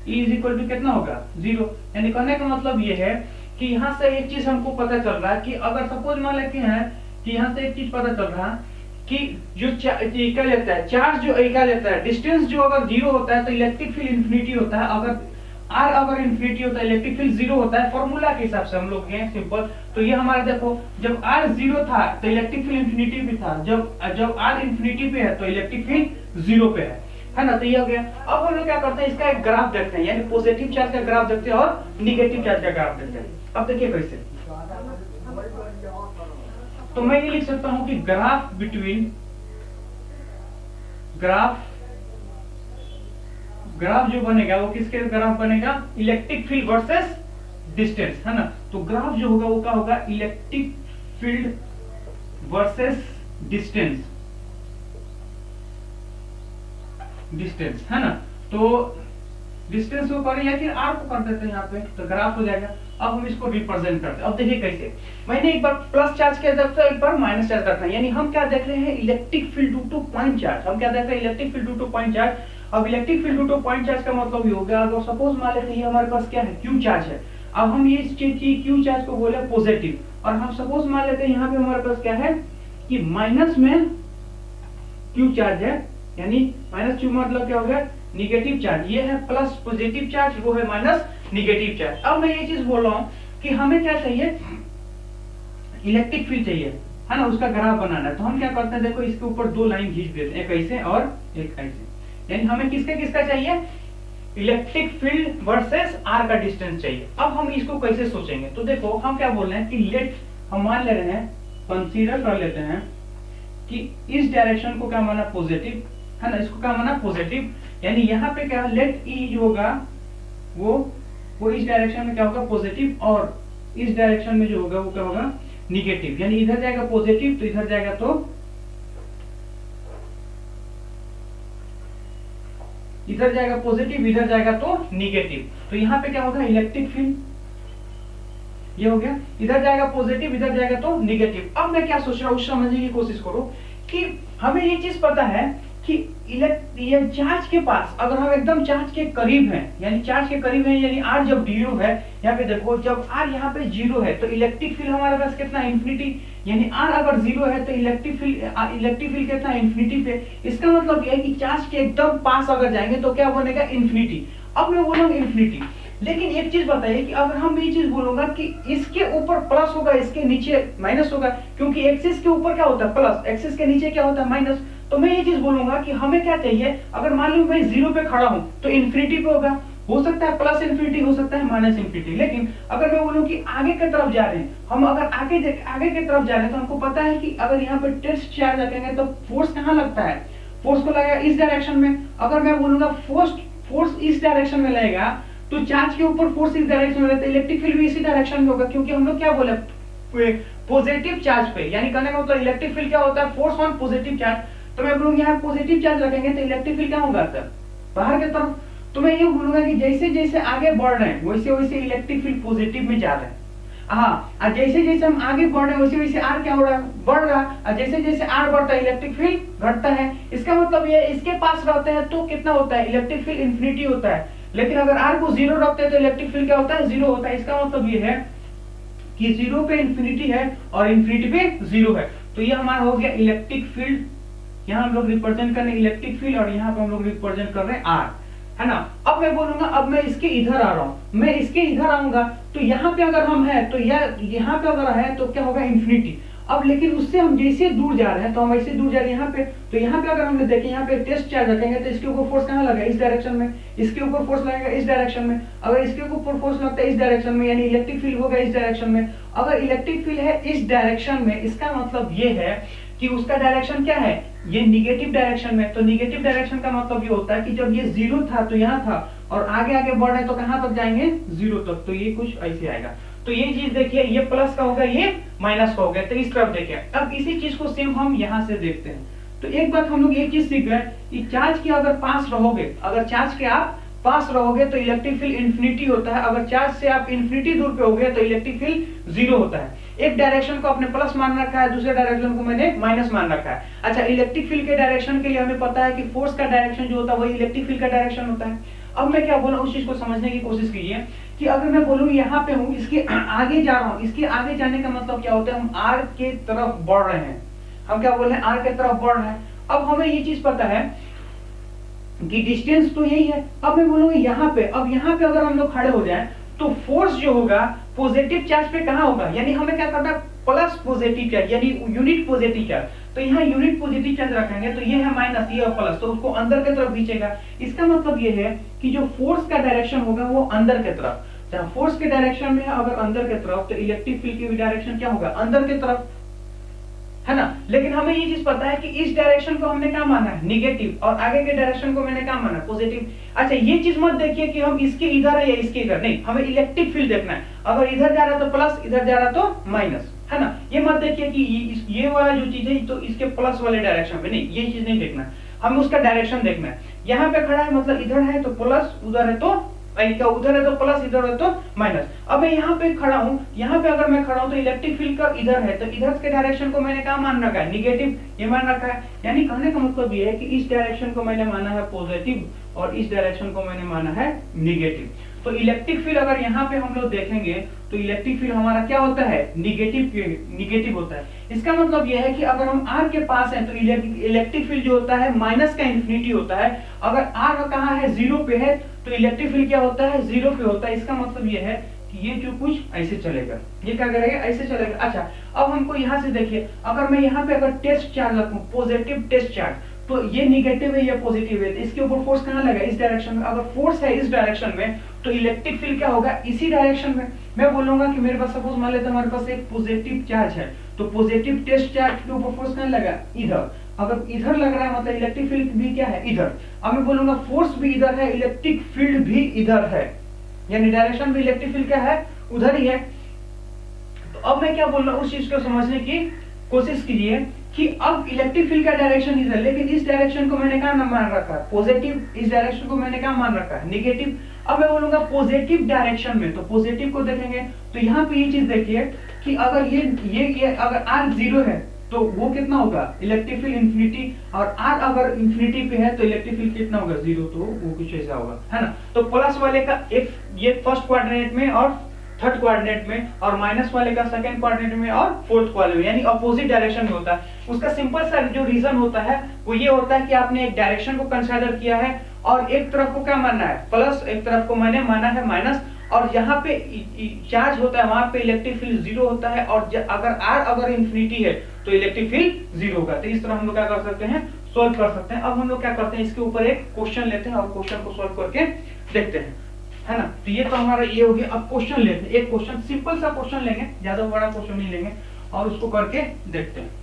e इज इक्वल टू कितना होगा, 0। यानी कहने का मतलब ये है कि यहाँ से एक चीज हमको पता चल रहा है कि अगर सपोज मान लेते हैं कि यहाँ से एक चीज पता चल रहा है कि जो क्या लेता है चार्ज, जो क्या लेता है डिस्टेंस, जो अगर 0 होता है तो इलेक्ट्रिक फील्ड इंफिनिटी होता है, अगर r अगर इंफिनिटी होता है इलेक्ट्रिक फील्ड 0 होता है। फॉर्मूला के हिसाब से हम लोग हैं सिंपल, तो ये हमारा देखो जब r 0 था तो इलेक्ट्रिक फील्ड इंफिनिटी भी था, जब r इंफिनिटी पे है तो इलेक्ट्रिक फील्ड 0 पे है ना। तो ये हो गया। अब हम लोग क्या करते हैं, इसका एक ग्राफ देखते हैं, यानी पॉजिटिव चार्ज का ग्राफ देखते हैं और निगेटिव चार्ज का ग्राफ देखते हैं। अब देखिए कैसे, तो मैं ये लिख सकता हूं कि ग्राफ बिटवीन, ग्राफ जो बनेगा वो किसके ग्राफ बनेगा, इलेक्ट्रिक फील्ड वर्सेस डिस्टेंस, है ना। तो ग्राफ जो होगा वो क्या होगा, इलेक्ट्रिक फील्ड वर्सेस डिस्टेंस, है ना। तो डिस्टेंस को करें या फिर आर को कर देते हैं यहाँ पे, तो ग्राफ हो जाएगा। अब हम इसको रिप्रेजेंट करते हैं। अब देखिए कैसे, मैंने एक बार प्लस चार्ज के तरफ से एक बार माइनस चार्ज करना है, यानी हम क्या देख रहे हैं, electric field due to point charge. हम क्या देख रहे हैं, electric field due to point charge. अब electric field due to point charge का मतलब ये होगा, अगर सपोज मान लेते हैं हमारे पास क्या है, क्यू चार्ज है। अब हम ये चीज की क्यू चार्ज को बोले पॉजिटिव, और हम सपोज मान लेते हैं यहाँ पे हमारे पास क्या है कि माइनस में क्यू चार्ज है, यानी माइनस क्यू मतलब क्या हो गया, निगेटिव चार्ज। ये है प्लस पॉजिटिव चार्ज, वो है माइनस निगेटिव चार्ज। अब मैं ये चीज बोल रहा हूँ कि हमें क्या चाहिए, इलेक्ट्रिक फील्ड चाहिए, है ना, उसका ग्राफ बनाना है। तो हम क्या करते हैं, देखो इसके ऊपर दो लाइन खींच देते हैं, एक ऐसे और एक ऐसे, यानी हमें किसका चाहिए, इलेक्ट्रिक फील्ड वर्सेस आर का डिस्टेंस चाहिए। अब हम इसको कैसे सोचेंगे, तो देखो हम क्या बोल रहे हैं कि लेट, हम मान ले रहे हैं, कंसीडर कर लेते हैं कि इस डायरेक्शन को क्या माना पॉजिटिव, है ना, इसको क्या माना पॉजिटिव, यानी यहाँ पे क्या लेट ई होगा वो इस डायरेक्शन में क्या होगा पॉजिटिव, और इस डायरेक्शन में जो होगा वो क्या होगा निगेटिव। यानी इधर जाएगा पॉजिटिव तो इधर जाएगा तो इधर जाएगा पॉजिटिव, इधर जाएगा तो निगेटिव। तो यहाँ पे क्या होगा इलेक्ट्रिक फील्ड, ये हो गया, इधर जाएगा पॉजिटिव, इधर जाएगा तो निगेटिव। अब मैं क्या सोच रहा हूँ समझने की कोशिश करो कि हमें ये चीज पता है कि ये चार्ज के पास अगर हम एकदम चार्ज के करीब हैं, यानी चार्ज के करीब हैं, यानी R जब 0 है, यहाँ पे देखो जब R यहाँ पे 0 है तो इलेक्ट्रिक फील्ड हमारे पास कितना इंफिनिटी, यानी R अगर 0 है तो इलेक्ट्रिक फील्ड कितना इंफिनिटी पे। इसका मतलब यह है कि चार्ज के एकदम पास अगर जाएंगे तो क्या बनेगा इंफिनिटी। अब मैं बोलूंगा इंफिनिटी, लेकिन एक चीज बताइए कि अगर हम ये चीज बोलूंगा कि इसके ऊपर प्लस होगा, इसके नीचे माइनस होगा, क्योंकि एक्सिस के ऊपर क्या होता है प्लस, एक्सिस के नीचे क्या होता है माइनस। तो मैं ये चीज बोलूंगा कि हमें क्या चाहिए, अगर मान लो मैं 0 पे खड़ा हूं तो इंफिनिटी पे होगा, हो सकता है प्लस इंफिनिटी, हो सकता है माइनस इंफिनिटी। लेकिन अगर मैं बोलूं कि आगे की तरफ जा रहे हैं हम, अगर आगे की तरफ जा रहे हैं तो हमको पता है कि अगर यहाँ पे टेस्ट चार्ज रखेंगे तो फोर्स कहाँ लगता है, फोर्स को लगेगा इस डायरेक्शन में। अगर मैं बोलूंगा फोर्स इस डायरेक्शन में लगेगा तो चार्ज के ऊपर फोर्स इस डायरेक्शन में रहता है, इलेक्ट्रिक फील्ड भी इसी डायरेक्शन में होगा, क्योंकि हम लोग क्या बोले पॉजिटिव चार्ज पे, यानी कहने का मतलब इलेक्ट्रिक फील्ड क्या होता है फोर्स ऑन पॉजिटिव चार्ज। तो मैं बोलूंगा यहाँ पॉजिटिव चार्ज रखेंगे तो इलेक्ट्रिक फील्ड क्या होगा सर बाहर की तरफ। तो मैं ये बोलूंगा कि जैसे जैसे आगे बढ़ रहे हैं वैसे वैसे इलेक्ट्रिक फील्ड पॉजिटिव में जा रहे हैं। हाँ, जैसे जैसे हम आगे बढ़ रहे हैं वैसे वैसे आर क्या हो रहा है बढ़ रहा है, और जैसे जैसे आर बढ़ता है इलेक्ट्रिक फील्ड घटता है। इसका मतलब ये इसके पास रहते हैं तो कितना होता है इलेक्ट्रिक फील्ड इंफिनिटी होता है, लेकिन अगर आर को 0 रखते हैं तो इलेक्ट्रिक फील्ड क्या होता है 0 होता है। इसका मतलब ये है कि 0 पे इंफिनिटी है और इंफिनिटी पे 0 है। तो ये हमारा हो गया इलेक्ट्रिक फील्ड, यहाँ हम लोग रिप्रेजेंट कर रहे हैं इलेक्ट्रिक फील्ड और यहाँ पे हम लोग रिप्रेजेंट कर रहे हैं आर, है ना। अब मैं बोलूंगा अब मैं इसके इधर आ रहा हूँ, मैं इसके इधर आऊंगा तो यहाँ पे अगर हम है तो यहाँ पे अगर है तो क्या होगा इंफिनिटी। अब लेकिन उससे हम जैसे दूर जा रहे हैं तो हम ऐसे दूर जा रहे हैं यहाँ पे, तो यहाँ पे अगर हमने देखे यहाँ पे टेस्ट चार्ज रखेंगे तो इसके ऊपर फोर्स कहाँ लगेगा इस डायरेक्शन में, इसके ऊपर फोर्स लगेगा इस डायरेक्शन में। अगर इसके ऊपर फोर्स लगता है इस डायरेक्शन में यानी इलेक्ट्रिक फील्ड होगा इस डायरेक्शन में। अगर इलेक्ट्रिक फील्ड है इस डायरेक्शन में इसका मतलब ये है कि उसका डायरेक्शन क्या है ये निगेटिव डायरेक्शन में। तो निगेटिव डायरेक्शन का मतलब ये होता है कि जब ये 0 था तो यहाँ था और आगे आगे बढ़ रहे तो कहाँ तक जाएंगे 0 तक। तो ये कुछ ऐसे आएगा। तो ये चीज देखिए ये प्लस का होगा ये माइनस का हो गया। तो इस तरफ देखिए अब इसी चीज को सेम हम यहाँ से देखते हैं। तो एक बात हम लोग एक चीज सीख गए कि चार्ज के अगर पास रहोगे, अगर चार्ज के आप पास रहोगे तो इलेक्ट्रिक फील्ड इंफिनिटी होता है, अगर चार्ज से आप इंफिनिटी दूर पे होगे तो इलेक्ट्रिक फील्ड 0 होता है। एक डायरेक्शन को आपने प्लस मान रखा है, दूसरे डायरेक्शन को मैंने माइनस मान रखा है। अच्छा, इलेक्ट्रिक फील्ड के डायरेक्शन के लिए हमें पता है कि फोर्स का डायरेक्शन जो होता है वही इलेक्ट्रिक फील्ड का डायरेक्शन होता है। अब मैं क्या बोलूं उस चीज को समझने की कोशिश कीजिए कि अगर मैं बोलूं यहाँ पे हूँ इसके आगे जा रहा हूँ, इसके आगे जाने का मतलब क्या होता है हम आर के तरफ बढ़ रहे हैं। हम क्या बोल रहे हैं आर के तरफ बढ़ रहे हैं। अब हमें ये चीज पता है कि डिस्टेंस तो यही है। अब मैं बोलूंगा यहाँ पे, अब यहाँ पे अगर हम लोग खड़े हो जाए तो फोर्स जो होगा पॉजिटिव चार्ज पे कहाँ होगा, यानी हमें क्या करना है प्लस पॉजिटिव चार्ज यानी यूनिट पॉजिटिव चार्ज। तो यहाँ यूनिट पॉजिटिव चार्ज रखेंगे तो ये है माइनस ये प्लस, तो उसको अंदर की तरफ खींचेगा। इसका मतलब ये है कि जो फोर्स का डायरेक्शन होगा वो अंदर की तरफ, जहाँ फोर्स के डायरेक्शन में है अगर अंदर की तरफ तो इलेक्ट्रिक फील्ड की भी डायरेक्शन क्या होगा अंदर की तरफ, है ना। लेकिन हमें ये चीज पता है कि इस डायरेक्शन को हमने क्या माना है निगेटिव और आगे के डायरेक्शन को मैंने क्या माना पॉजिटिव। अच्छा, ये चीज मत देखिए कि हम इसके इधर है या इसके इधर, नहीं, हमें इलेक्ट्रिक फील्ड देखना है। अगर इधर जा रहा तो प्लस, इधर जा रहा तो माइनस, है ना। ये मत देखिए कि ये वाला जो चीज है तो इसके प्लस वाले डायरेक्शन में, नहीं, ये चीज नहीं देखना है, हमें उसका डायरेक्शन देखना है। यहाँ पे खड़ा है मतलब इधर है तो प्लस, उधर है तो उधर है तो प्लस, इधर है तो माइनस। अब मैं यहाँ पे खड़ा हूँ, यहाँ पे अगर मैं खड़ा हूँ तो इलेक्ट्रिक फील्ड का इधर है तो इधर के डायरेक्शन को मैंने क्या मान रखा है निगेटिव, ये मान रखा है। यानी कहने का मतलब ये है कि इस डायरेक्शन को मैंने माना है पॉजिटिव और इस डायरेक्शन को मैंने माना है निगेटिव। तो इलेक्ट्रिक फील्ड अगर यहाँ पे हम लोग देखेंगे तो इलेक्ट्रिक फील्ड हमारा क्या होता है निगेटिव होता है। इसका मतलब यह है कि अगर हम आर के पास हैं तो इलेक्ट्रिक फील्ड जो होता है माइनस का इंफिनिटी होता है। अगर आर कहाँ है 0 पे है तो इलेक्ट्रिक फील्ड क्या होता है 0 पे होता है। इसका मतलब यह है कि ये जो कुछ ऐसे चलेगा, ये क्या करेगा ऐसे चलेगा। अच्छा, अब हमको यहाँ से देखिए अगर मैं यहाँ पे अगर टेस्ट चार्ज रखूं पॉजिटिव टेस्ट चार्ज तो ये निगेटिव है ये पॉजिटिव है, तो इसके ऊपर फोर्स कहाँ लगा इस डायरेक्शन में। अगर फोर्स है इस डायरेक्शन में तो इलेक्ट्रिक फील्ड क्या होगा इसी डायरेक्शन में। मैं बोलूंगा कि मेरे पास सपोज मान लेते हैं हमारे पास एक पॉजिटिव चार्ज है तो पॉजिटिव टेस्ट चार्ज के ऊपर फोर्स कहाँ लगा इधर। अगर इधर लग रहा है मतलब इलेक्ट्रिक फील्ड भी क्या है इधर। अब मैं बोलूंगा फोर्स भी इधर है इलेक्ट्रिक फील्ड भी इधर है। यानी डायरेक्शन भी इलेक्ट्रिक फील्ड क्या है, उधर ही है। तो अब मैं क्या बोल रहा हूँ, उस चीज को समझने की कोशिश कीजिए कि अब इलेक्ट्रिक फील्ड का डायरेक्शन इधर, लेकिन इस डायरेक्शन को मैंने क्या मान रखा है, पॉजिटिव। इस डायरेक्शन को मैंने क्या मान रखा है, नेगेटिव। अब मैं बोलूंगा पॉजिटिव डायरेक्शन में, तो पॉजिटिव को देखेंगे तो यहाँ पे ये चीज देखिए कि अगर ये अगर r 0 है तो वो कितना होगा, इलेक्ट्रिक फील्ड इंफिनिटी, और r अगर इंफिनिटी पे है तो इलेक्ट्रिक फील्ड कितना होगा, 0। तो वो कुछ ऐसा होगा, है ना। तो प्लस वाले का एक ये फर्स्ट क्वाड्रेंट में और थर्ड क्वाड्रेंट में, और माइनस वाले का सेकंड क्वाड्रेंट में और फोर्थ क्वाड्रेंट में, यानी अपोजिट डायरेक्शन में होता है। उसका सिंपल सा जो रीजन होता है वो ये होता है कि आपने एक डायरेक्शन को कंसीडर किया है और एक तरफ को क्या मानना है, प्लस, एक तरफ को मैंने माना है माइनस, और यहाँ पे चार्ज होता है वहां पे इलेक्ट्रिक फील्ड 0 होता है, और अगर r अगर इंफिनिटी है तो इलेक्ट्रिक फील्ड 0 होगा। तो इस तरह हम लोग क्या कर सकते हैं, सोल्व कर सकते हैं। अब हम लोग क्या करते हैं, इसके ऊपर एक क्वेश्चन लेते हैं और क्वेश्चन को सोल्व करके देखते हैं, है ना। तो ये तो हमारा ये हो गया। अब क्वेश्चन लेते हैं, एक क्वेश्चन सिंपल सा क्वेश्चन लेंगे, ज्यादा बड़ा क्वेश्चन नहीं लेंगे, और उसको करके देखते हैं।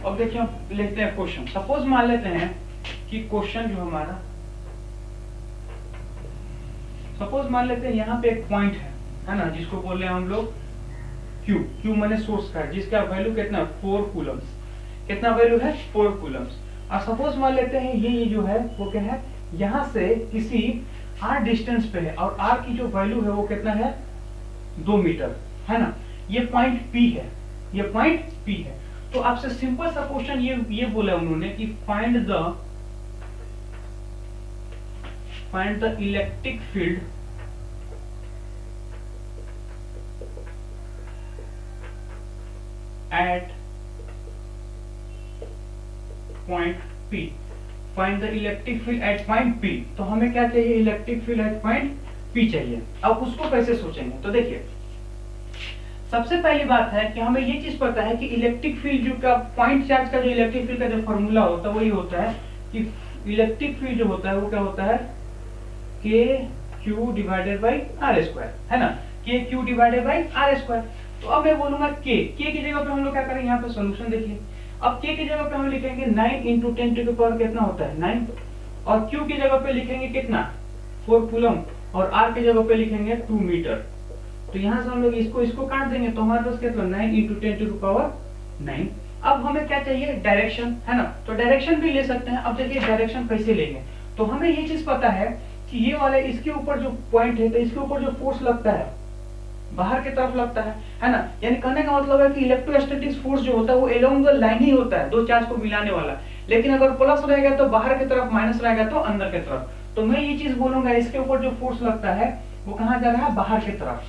अब देखिए हम लेते हैं क्वेश्चन। सपोज मान लेते हैं कि क्वेश्चन जो हमारा, सपोज मान लेते हैं यहाँ पे एक पॉइंट है ना, जिसको बोल रहे हैं हम लोग Q मैंने सोर्स का, जिसका वैल्यू कितना, 4 कूलम्स। कितना वैल्यू है, 4 कूलम्स। और सपोज मान लेते हैं ये जो है वो क्या है, यहाँ से किसी r डिस्टेंस पे है, और r की जो वैल्यू है वो कितना है, 2 मीटर, है ना। ये पॉइंट P है, ये पॉइंट P है। तो आपसे सिंपल सा क्वेश्चन ये बोला उन्होंने कि find the electric field at point P। Find the electric field at point P। तो हमें क्या चाहिए, electric field at point P चाहिए। अब उसको कैसे सोचेंगे, तो देखिए सबसे पहली बात है कि हमें ये चीज पता है कि इलेक्ट्रिक फील्ड जो का पॉइंट चार्ज का जो इलेक्ट्रिक फील्ड का जो फॉर्मूला होता है वही होता है कि इलेक्ट्रिक फील्ड जो होता है वो क्या होता है, KQ divided by R square, है ना, KQ divided by R square. तो अब मैं बोलूंगा K की जगह पे हम लोग क्या करेंगे, यहाँ पे सोल्यूशन देखिए। अब K की जगह पे हम लिखेंगे 9 × 10 टू द पावर कितना होता है, 9, और Q की जगह पे लिखेंगे कितना, 4 कूलम, और R की जगह पे लिखेंगे 2 मीटर। तो यहाँ से हम लोग इसको काट देंगे, तो हमारे पास कितना, 9 × 10 टू द पावर 9। अब हमें क्या चाहिए, डायरेक्शन, है ना। तो डायरेक्शन भी ले सकते हैं। अब देखिए डायरेक्शन कैसे लेंगे, तो हमें ये चीज पता है कि ये वाले इसके ऊपर जो पॉइंट है, तो इसके ऊपर जो फोर्स लगता है बाहर की तरफ लगता है ना। यानी कहने का मतलब है कि इलेक्ट्रोस्टैटिक फोर्स जो होता है वो अलोंग द लाइन ही होता है, दो चार्ज को मिलाने वाला। लेकिन अगर प्लस रहेगा तो बाहर की तरफ, माइनस रहेगा तो अंदर की तरफ। तो मैं ये चीज बोलूंगा, इसके ऊपर जो फोर्स लगता है वो कहाँ जा रहा है, बाहर की तरफ,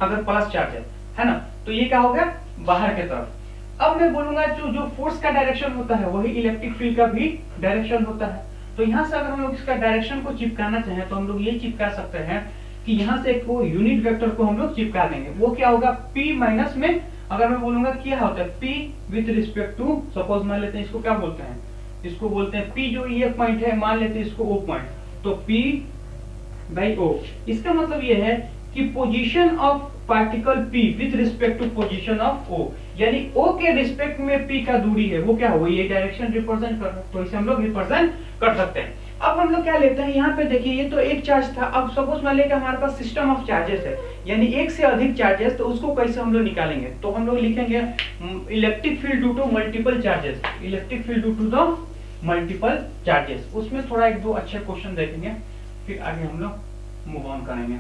अगर प्लस चार्ज है ना। तो ये क्या हो गया, बाहर की तरफ। अब मैं बोलूंगा जो फोर्स का डायरेक्शन होता है वही इलेक्ट्रिक फील्ड का भी डायरेक्शन होता है। तो यहाँ से अगर हम लोग इसका डायरेक्शन को चिपकाना चाहें तो हम लोग ये चिपका सकते हैं कि यहाँ से एक वो यूनिट वेक्टर को हम लोग चिपका देंगे। वो क्या होगा, P माइनस में, अगर मैं बोलूंगा क्या होता है P with respect to, suppose मान लेते हैं इसको क्या बोलते हैं, इसको बोलते हैं P, जो ये पॉइंट है मान लेते हैं इसको O पॉइंट, तो P बाई O। इसका मतलब ये है कि position of particle P with respect to position of O, यानी O के रिस्पेक्ट में P का दूरी है वो क्या हो, ये डायरेक्शन रिप्रेजेंट कर रहा है। तो इसे हम लोग रिप्रेजेंट कर सकते हैं। अब हम लोग क्या लेते हैं, यहाँ पे देखिए ये तो एक चार्ज था। अब सपोज मान लेके हमारे पास सिस्टम ऑफ चार्जेस है, यानी एक से अधिक चार्जेस, तो उसको कैसे हम लोग निकालेंगे। तो हम लोग लिखेंगे electric field due to multiple charges, electric field due to the multiple charges. उसमें थोड़ा एक दो अच्छे क्वेश्चन देखेंगे, फिर आगे हम लोग मूव ऑन करेंगे।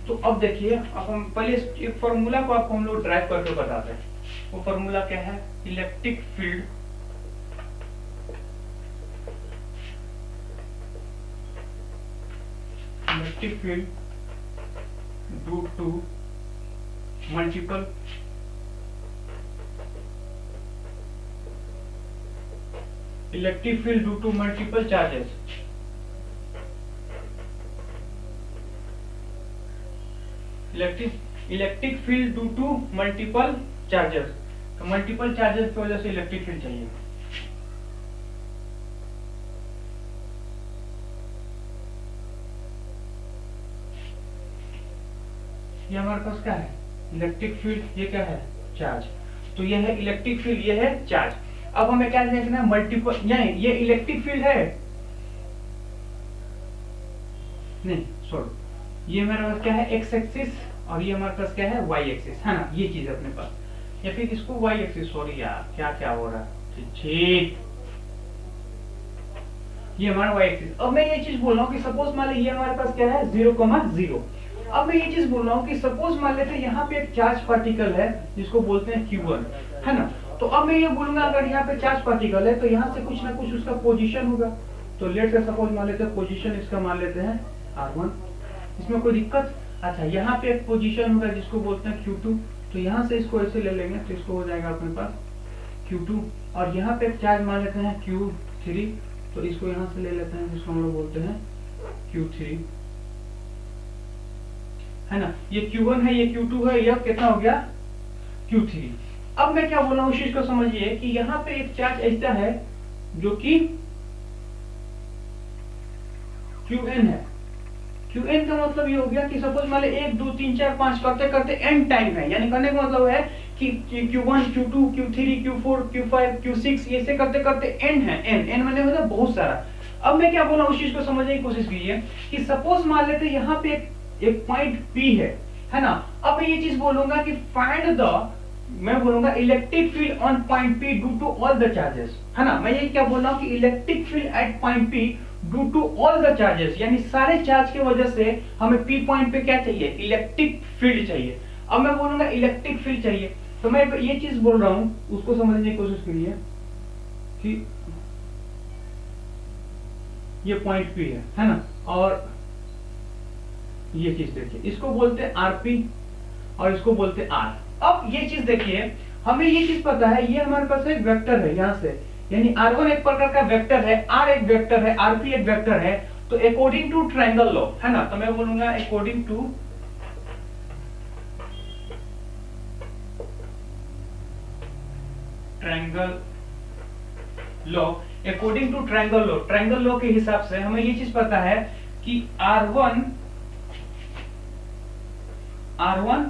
तो अब देखिए, अब हम पहले एक फॉर्मूला को आपको हम लोग ड्राइव करके बताते हैं। वो फॉर्मूला क्या है, electric field due to multiple charges. Electric field due to multiple charges, तो मल्टीपल चार्जेस की वजह से इलेक्ट्रिक फील्ड चाहिए। ये हमारे पास क्या है, इलेक्ट्रिक फील्ड, ये क्या है, चार्ज। तो ये है इलेक्ट्रिक फील्ड, ये है चार्ज। अब हमें क्या देखना है, मल्टीपल, यानी ये इलेक्ट्रिक फील्ड है, नहीं छोड़ो, ये हमारे पास क्या है, एक्स एक्सिस, और ये हमारे पास क्या है, वाई एक्सिस, है ना, ये चीज अपने पास, या फिर इसको वाई एक्सिस, सॉरी यार क्या क्या हो रहा है, ठीक, ये हमारा वाई एक्सिस। अब मैं ये चीज बोल रहा हूँ कि सपोज मान लीजिए ये हमारे पास क्या है, 0,0। अब मैं ये चीज बोल रहा हूँ कि सपोज मान लेते हैं यहाँ पे एक चार्ज पार्टिकल है जिसको बोलते हैं Q1, है ना। तो अब मैं ये बोलूंगा अगर यहाँ पे चार्ज पार्टिकल है तो यहाँ से कुछ ना कुछ उसका पोजीशन होगा। तो लेट से सपोज मान लेते हैं पोजीशन इसका मान लेते हैं R1, इसमें कोई दिक्कत। अच्छा, यहाँ पे एक पोजीशन होगा जिसको बोलते हैं Q2, तो यहाँ से इसको ऐसे ले लेंगे तो इसको हो जाएगा अपने पास Q2, और यहाँ पे एक चार्ज मान लेते हैं Q3, तो इसको यहाँ से ले लेते हैं जिसको हम लोग बोलते हैं Q3, है ना। ये Q1 है, ये Q2 है, यह कितना हो गया, Q3। अब मैं क्या बोल रहा हूँ उस चीज को समझिए कि यहाँ पे एक चार्ज ऐसा है जो कि Qn है। Qn का मतलब ये हो गया कि सपोज मान ले 1 2 3 4 5 करते करते n टाइम है, यानी करने का मतलब है कि Q1 Q2 Q3 Q4 Q5 Q6 ऐसे करते करते n है, n मैंने मतलब बहुत सारा। अब मैं क्या बोल रहा हूँ उस चीज को समझने की कोशिश कीजिए कि सपोज मान लेते यहाँ पे एक पॉइंट P है ना। अब मैं ये चीज बोलूंगा कि फाइंड द, मैं बोलूंगा electric field on point P due to all the charges, है ना। मैं ये क्या बोल रहा हूँ कि electric field at point P due to all the charges, यानी सारे चार्ज की वजह से हमें P पॉइंट पे क्या चाहिए, इलेक्ट्रिक फील्ड चाहिए। अब मैं बोलूंगा इलेक्ट्रिक फील्ड चाहिए, तो मैं ये चीज बोल रहा हूँ उसको समझने की कोशिश करिए कि ये पॉइंट P है ना, और ये चीज देखिए, इसको बोलते हैं RP और इसको बोलते हैं R। अब ये चीज देखिए, हमें ये चीज पता है, ये हमारे पास एक वेक्टर है यहाँ से, यानी R1 एक प्रकार का वेक्टर है, R एक वेक्टर है, RP एक वेक्टर है। तो अकॉर्डिंग टू ट्रायंगल लॉ, है ना, तो मैं बोलूंगा according to triangle law, according to triangle law के हिसाब से हमें ये चीज पता है कि R1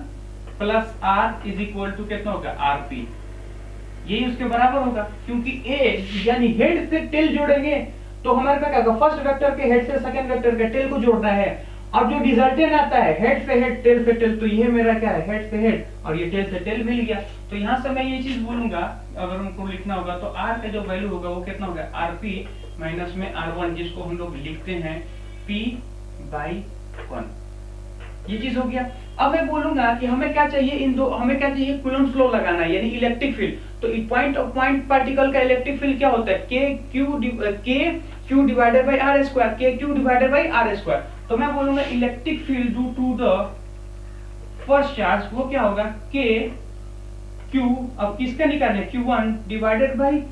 plus R is equal to कितना होगा, RP, यही उसके बराबर होगा, क्योंकि A यानी हेड से टेल जोड़ेंगे तो हमारे पास क्या होगा, फर्स्ट वेक्टर के हेड से सेकंड वेक्टर के टेल को जोड़ना है, और जो रिजल्टेंट आता है हेड से हेड टेल से टेल, तो ये मेरा क्या है, हेड से हेड और ये टेल से टेल मिल गया। तो यहाँ से मैं ये चीज बोलूंगा, अगर हमको लिखना होगा तो R का जो वैल्यू होगा वो कितना होगा, RP माइनस में R1, जिसको हम लोग लिखते हैं P/1, ये चीज हो गया। अब मैं बोलूंगा कि हमें क्या चाहिए, इन दो हमें क्या चाहिए, कूलम्ब्स लॉ लगाना है, यानी इलेक्ट्रिक फील्ड। तो पॉइंट पार्टिकल का इलेक्ट्रिक फील्ड क्या होता है, Q divided by R square, KQ divided by R square. तो मैं बोलूंगा electric field due to the first charge वो क्या होगा, KQ, अब किसका निकालने, Q1 divided by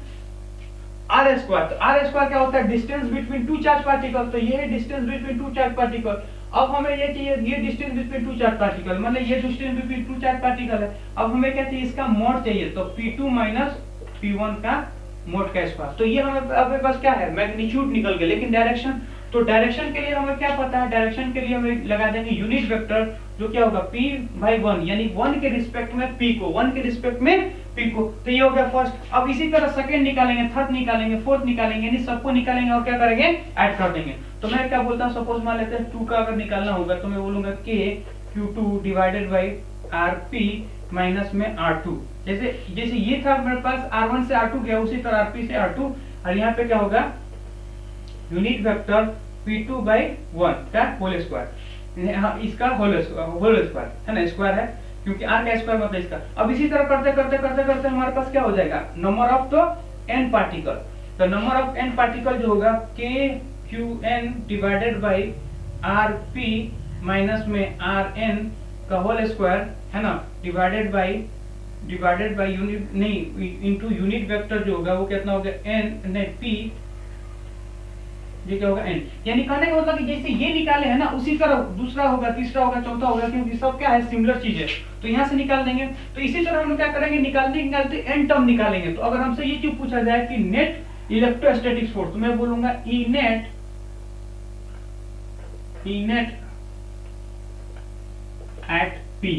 R square. तो R स्क्वायर क्या होता है, distance between two charge particle, तो ये है distance between two charge particle. अब हमें ये चाहिए, ये distance between two charge particle, मतलब ये distance between two charge particle है। अब हमें क्या चाहिए, इसका मोड चाहिए, तो P2 माइनस P1 का मोड का स्क्वायर। तो ये हमें अपने पास क्या है, मैग्नीट्यूड निकल गया, लेकिन डायरेक्शन, तो डायरेक्शन के लिए हमें क्या पता है, डायरेक्शन के लिए हमें लगा देंगे यूनिट वेक्टर, जो क्या होगा P/1, यानी 1 के रिस्पेक्ट में P को, 1 के रिस्पेक्ट में P को। तो ये हो गया फर्स्ट। अब इसी तरह सेकंड निकालेंगे, थर्ड निकालेंगे, फोर्थ निकालेंगे, यानी सबको निकालेंगे और क्या करेंगे, ऐड कर देंगे। तो मैं क्या बोलता हूँ, सपोज मान लेते हैं 2 का अगर निकालना होगा तो मैं बोलूंगा KQ2 divided by RP minus में R2। जैसे ये था मेरे पास, R1 से R2 गया, उसी तरह RP से R2, और यहाँ पे क्या होगा, यूनिट वेक्टर P2/1 का होल स्क्वायर, इसका होल स्क्वायर है ना, स्क्वायर है क्योंकि R का स्क्वायर मतलब इसका। अब इसी तरह करते करते करते करते हमारे पास क्या हो जाएगा, नंबर ऑफ तो n पार्टिकल, तो नंबर ऑफ n पार्टिकल जो होगा KQN divided by RP minus में RN का होल स्क्वायर, है ना, डिवाइडेड बाय यूनिट नहीं इनटू यूनिट वेक्टर जो होगा वो कितना होगा, n नहीं P, ये क्या होगा, n। यानी कहने का मतलब कि जैसे ये निकाले है ना, उसी तरह दूसरा होगा, तीसरा होगा, चौथा होगा, क्योंकि सब क्या है, सिमिलर चीज है, तो यहाँ से निकाल देंगे। तो इसी तरह हम क्या करेंगे, निकालते n टर्म निकालेंगे। तो अगर हमसे ये चीज पूछा जाए कि नेट इलेक्ट्रोस्टैटिक फोर्स, तो मैं बोलूंगा E net at P,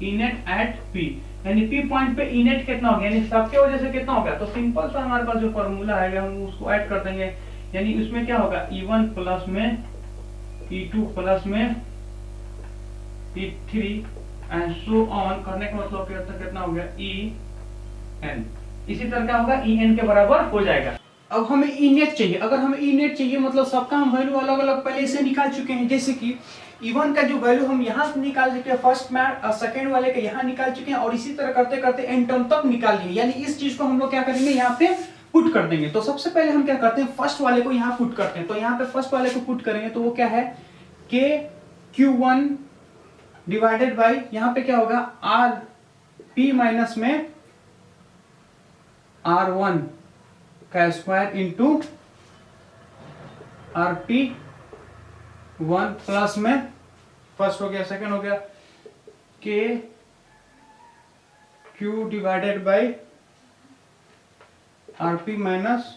E net at P, यानी P पॉइंट पे इनेट कितना हो गया, यानी सबके वजह से कितना हो गया, तो सिंपल सा हमारे पास जो फॉर्मूला आएगा हम उसको ऐड कर देंगे, यानी उसमें क्या होगा E1 प्लस में E2 प्लस में E3 एंड सो ऑन करने का मतलब कितना हो गया En, इसी तरह क्या होगा En के बराबर हो जाएगा। अब हमें इनेट चाहिए, अगर हमें इनेट चाहिए मतलब सबका हम वैल्यू अलग अलग पहले से निकाल चुके हैं, जैसे कि E1 का जो वैल्यू हम यहाँ से निकाल चुके हैं फर्स्ट में और सेकेंड वाले का यहाँ निकाल चुके हैं, और इसी तरह करते करते एन टर्म तक निकाल लिए, यानी इस चीज को हम लोग क्या करेंगे यहाँ पे पुट कर देंगे। तो सबसे पहले हम क्या करते हैं फर्स्ट वाले को यहाँ पुट करते हैं, तो यहाँ पे फर्स्ट वाले को पुट करेंगे तो वो क्या है के Q1 डिवाइडेड बाई यहाँ पे क्या होगा आर पी माइनस में R1 का square into R P 1 plus में फर्स्ट हो गया सेकंड हो गया के Q divided by R P minus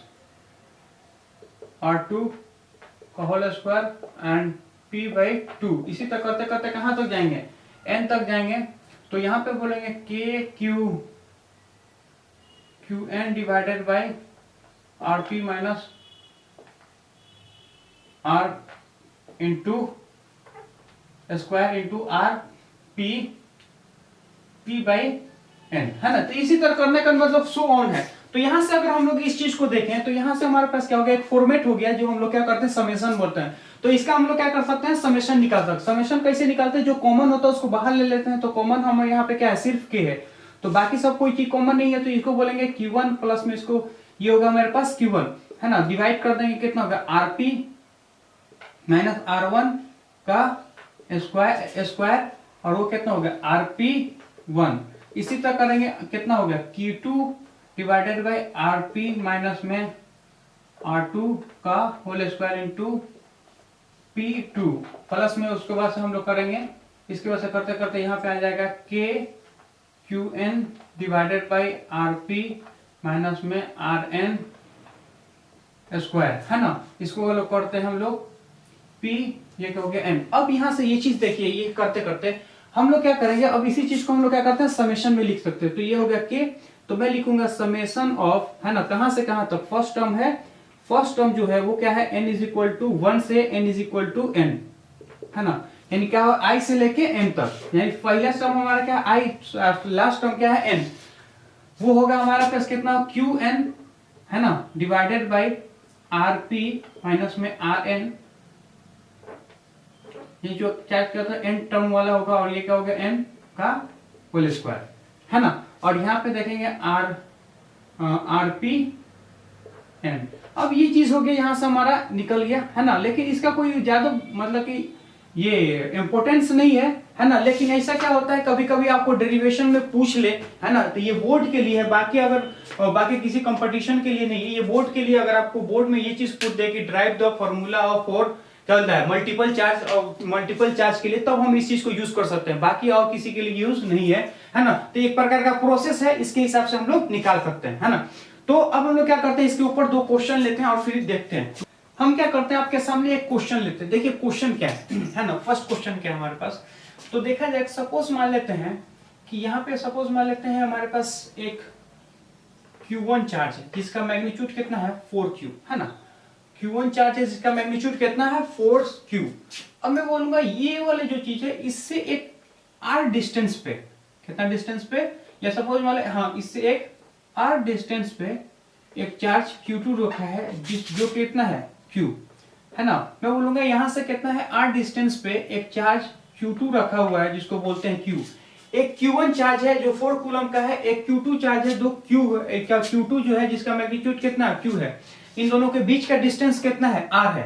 R2 का whole square and P by 2। इसी तरह करते करते कहां तक जाएंगे n तक जाएंगे, तो यहां पे बोलेंगे के Q N divided by R P minus R into square into R P by N, है ना। तो इसी तरह करने का मतलब सो ऑन है। तो यहां से अगर हम लोग इस चीज को देखें तो यहां से हमारे पास क्या हो गया एक फॉर्मेट हो गया जो हम लोग क्या करते हैं समेशन बोलते हैं। तो इसका हम लोग क्या कर सकते हैं समेशन निकाल सकते हैं। समेशन कैसे निकालते हैं, जो कॉमन होता है उसको बाहर ले लेते हैं, तो कॉमन हमारे यहाँ पे क्या है सिर्फ के है, तो बाकी सब कोई चीज कॉमन नहीं है, तो इसको बोलेंगे Q1 प्लस में इसको ये होगा हमारे पास Q1, है ना, डिवाइड कर देंगे कितना होगा RP माइनस R1 का स्क्वायर और वो कितना हो गया RP1। इसी तरह करेंगे कितना हो गया Q2 divided by RP minus में R2 का whole square into P2 plus में उसके बाद से हम लोग करेंगे, इसके बाद से करते करते यहाँ पे आ जाएगा के QN divided by RP minus में RN स्क्वायर, है ना। इसको लोग करते हैं हम लोग P, ये क्या हो गया N। अब यहाँ से ये चीज देखिए, ये करते करते हम लोग क्या करेंगे, अब इसी चीज को हम लोग क्या करते हैं समेशन में लिख सकते हैं। तो ये हो गया के, तो मैं लिखूंगा समेशन ऑफ, है ना, कहां से कहां तक, फर्स्ट टर्म है, फर्स्ट टर्म जो है वो क्या है n इज इक्वल टू 1 से n is equal to n, है ना, यानी क्या हो i से लेके n तक, यानी पहला टर्म हमारा क्या है i, लास्ट टर्म क्या है n, वो होगा हमारा पास कितना qn, है ना, डिवाइडेड बाई rp माइनस में rn, ये जो चार्ज करता है n टर्म वाला होगा, और ये क्या होगा n का होल स्क्वायर, है ना। और यहाँ पे देखेंगे rp n। अब ये चीज हो गया यहाँ से हमारा निकल गया, है ना, लेकिन इसका कोई ज्यादा मतलब कि ये इंपॉर्टेंस नहीं है ना। लेकिन ऐसा क्या होता है कभी कभी आपको डेरिवेशन में पूछ ले, है ना, तो ये बोर्ड के लिए है, बाकी अगर बाकी किसी कंपटीशन के लिए नहीं है, ये बोर्ड के लिए। अगर आपको बोर्ड में ये चीज पूछ दे कि drive the formula of for क्या होता है मल्टीपल चार्ज, और मल्टीपल चार्ज के लिए तब हम इस चीज को यूज कर सकते हैं, बाकी और किसी के लिए यूज नहीं है ना। तो एक प्रकार का प्रोसेस है, इसके हिसाब से हम लोग निकाल सकते हैं, है ना। तो अब हम लोग क्या करते हैं, इसके ऊपर 2 क्वेश्चन लेते हैं और फिर देखते हैं। हम क्या करते हैं, आपके सामने एक क्वेश्चन लेते हैं। देखिए क्वेश्चन क्या है ना, फर्स्ट क्वेश्चन क्या है हमारे पास, तो देखा जाए सपोज मान लेते हैं कि यहाँ पे सपोज मान लेते हैं हमारे पास एक Q1 चार्ज है जिसका मैग्नीट्यूड कितना है 4Q, है ना। Q1 चार्ज है जिसका मैग्नीट्यूड कितना है 4Q। अब मैं बोलूंगा ये वाली जो चीज है इससे एक R डिस्टेंस पे, कितना डिस्टेंस पे, या सपोज मान ले हाँ इससे एक R डिस्टेंस पे एक चार्ज Q2 रखा है जो कितना है Q, है ना। मैं बोलूंगा यहां से कितना है R डिस्टेंस पे एक चार्ज Q2 रखा हुआ है जिसको बोलते हैं Q। एक Q1 चार्ज है जो 4 कूलम का है, एक Q2 चार्ज है दो Q2 जो है जिसका मैग्नीट्यूड कितना Q है। इन दोनों के बीच का डिस्टेंस कितना है R है।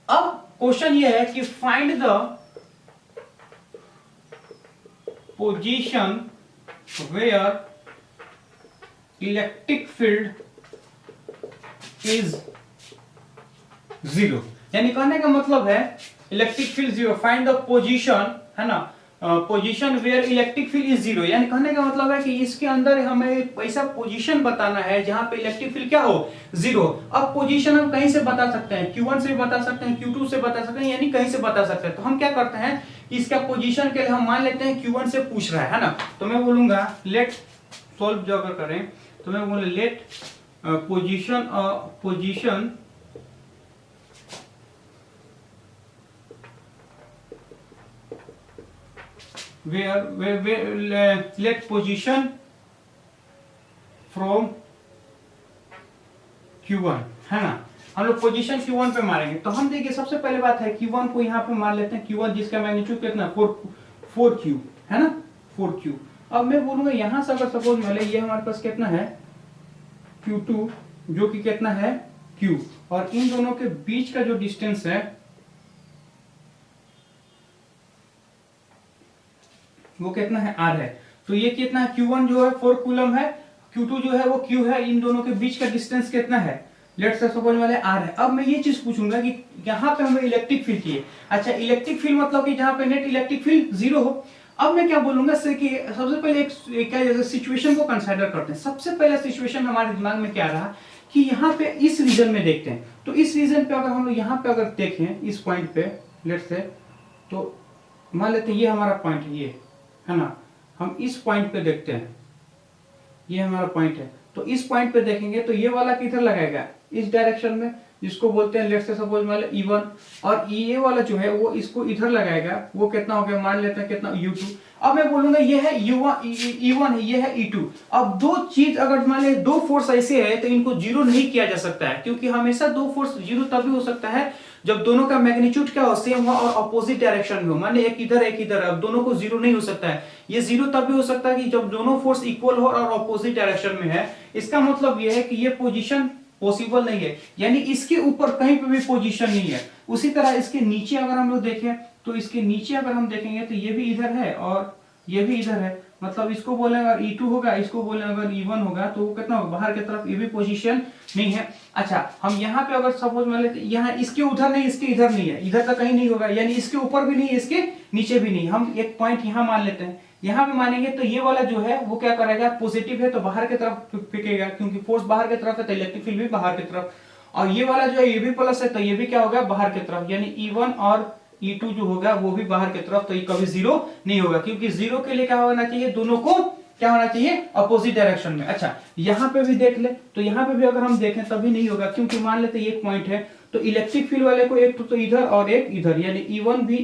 अब क्वेश्चन ये है कि find the position where electric field is 0, यानी कहने का मतलब है electric field 0, find the position, है ना, position where electric field is 0, यानी कहने का मतलब है कि इसके अंदर हमें ऐसा पोजीशन बताना है जहां पे इलेक्ट्रिक फील्ड क्या हो 0। अब पोजीशन हम कहीं से बता सकते हैं, Q1 से बता सकते हैं, Q2 से बता सकते हैं, यानी कहीं से बता सकते हैं। तो हम क्या करते हैं इसका पोजीशन के लिए हम मान लेते हैं Q1 से पूछ रहा है ना, तो मैं बोलूंगा लेट सॉल्व जो अगर करें तो मैं बोलूँ let position let position from Q1 है ना, हम लोग पोजीशन Q1 पे मारेंगे। तो हम देखिए सबसे पहले बात है Q1 को यहाँ पे मान लेते हैं Q1 जिसका मैग्नीट्यूड कितना 4Q है ना, 4Q। अब मैं बोलूंगा यहाँ से अगर सपोज मान ये हमारे पास कितना है Q2 जो कि कितना है Q, और इन दोनों के बीच का जो डिस्टेंस है वो कितना है R है। तो ये कितना है Q1 जो है 4 कूलम है, Q2 जो है वो Q है, इन दोनों के बीच का डिस्टेंस कितना है लेट्स से सपोज वाले R है। अब मैं ये चीज पूछूंगा कि यहाँ पे हमें इलेक्ट्रिक फील्ड चाहिए। अच्छा इलेक्ट्रिक फील्ड मतलब कि जहाँ पे नेट इलेक्ट्रिक फील्ड 0 हो। अब मैं क्या बोलूंगा इससे कि सबसे पहले एक क्या जैसे सिचुएशन को कंसीडर करते हैं। सबसे पहला सिचुएशन हमारे दिमाग में क्या रहा कि यहाँ पे इस रीजन में देखते हैं, तो इस रीजन पे अगर हम लोग यहाँ पे अगर देखें इस पॉइंट पे लेट्स से, तो मान लेते हैं ये हमारा पॉइंट ये है ना, हम इस पॉइंट पे देखते हैं ये हमारा पॉइंट है, तो इस पॉइंट पे देखेंगे तो ये वाला किधर लगाएगा इस डायरेक्शन में, जिसको बोलते हैं लेट्स से सपोज मान लो E1, और ये वाला जो है वो इसको इधर लगाएगा, वो कितना हो गया मान लेते हैं कितना U2। अब मैं बोलूंगा ये है E1 है, ये है E2। अब दो चीज अगर मान ले दो फोर्स ऐसे है तो इनको जीरो नहीं किया जा सकता है, क्योंकि हमेशा दो फोर्स जीरो तभी हो सकता है जब दोनों का मैग्नीट्यूड क्या हो सेम हो और अपोजिट डायरेक्शन में हो। मान एक इधर एक इधर, अब दोनों को जीरो नहीं हो सकता है। ये जीरो तभी हो सकता है कि जब दोनों फोर्स इक्वल हो और अपोजिट डायरेक्शन में है। इसका मतलब ये है कि ये पोजीशन पॉसिबल नहीं है, यानी इसके ऊपर कहीं पे भी पोजीशन नहीं है। उसी तरह इसके नीचे अगर हम लोग देखें तो इसके नीचे अगर हम देखेंगे तो ये भी इधर है और ये भी इधर है, मतलब इसको बोलेंगे अगर E2 होगा, इसको बोलेंगे अगर E1 होगा, तो वो कितना होगा बाहर की तरफ, ये भी पोजीशन नहीं है। अच्छा हम यहाँ पे अगर सपोज मान लेते यहाँ इसके उधर नहीं इसके इधर नहीं है, इधर का कहीं नहीं होगा, यानी इसके ऊपर भी नहीं इसके नीचे भी नहीं। हम एक पॉइंट यहाँ मान लेते हैं, यहाँ पे मानेंगे तो ये वाला जो है वो क्या करेगा पॉजिटिव है तो बाहर की तरफ फेंकेगा, क्योंकि फोर्स बाहर की तरफ है तो इलेक्ट्रिक फील्ड भी बाहर की तरफ, और ये वाला जो है ये भी प्लस है तो ये भी क्या होगा बाहर की तरफ, यानी E1 और E2 जो होगा वो भी बाहर की तरफ, तो ये कभी जीरो नहीं होगा, क्योंकि जीरो के लिए क्या होना चाहिए दोनों को क्या होना चाहिए अपोजिट डायरेक्शन में। अच्छा यहाँ पे भी देख ले, तो यहाँ पे भी अगर हम देखें तभी नहीं होगा, क्योंकि मान लेते एक पॉइंट है तो इलेक्ट्रिक फील्ड वाले को एक तो इधर और एक इधर, यानी E1 भी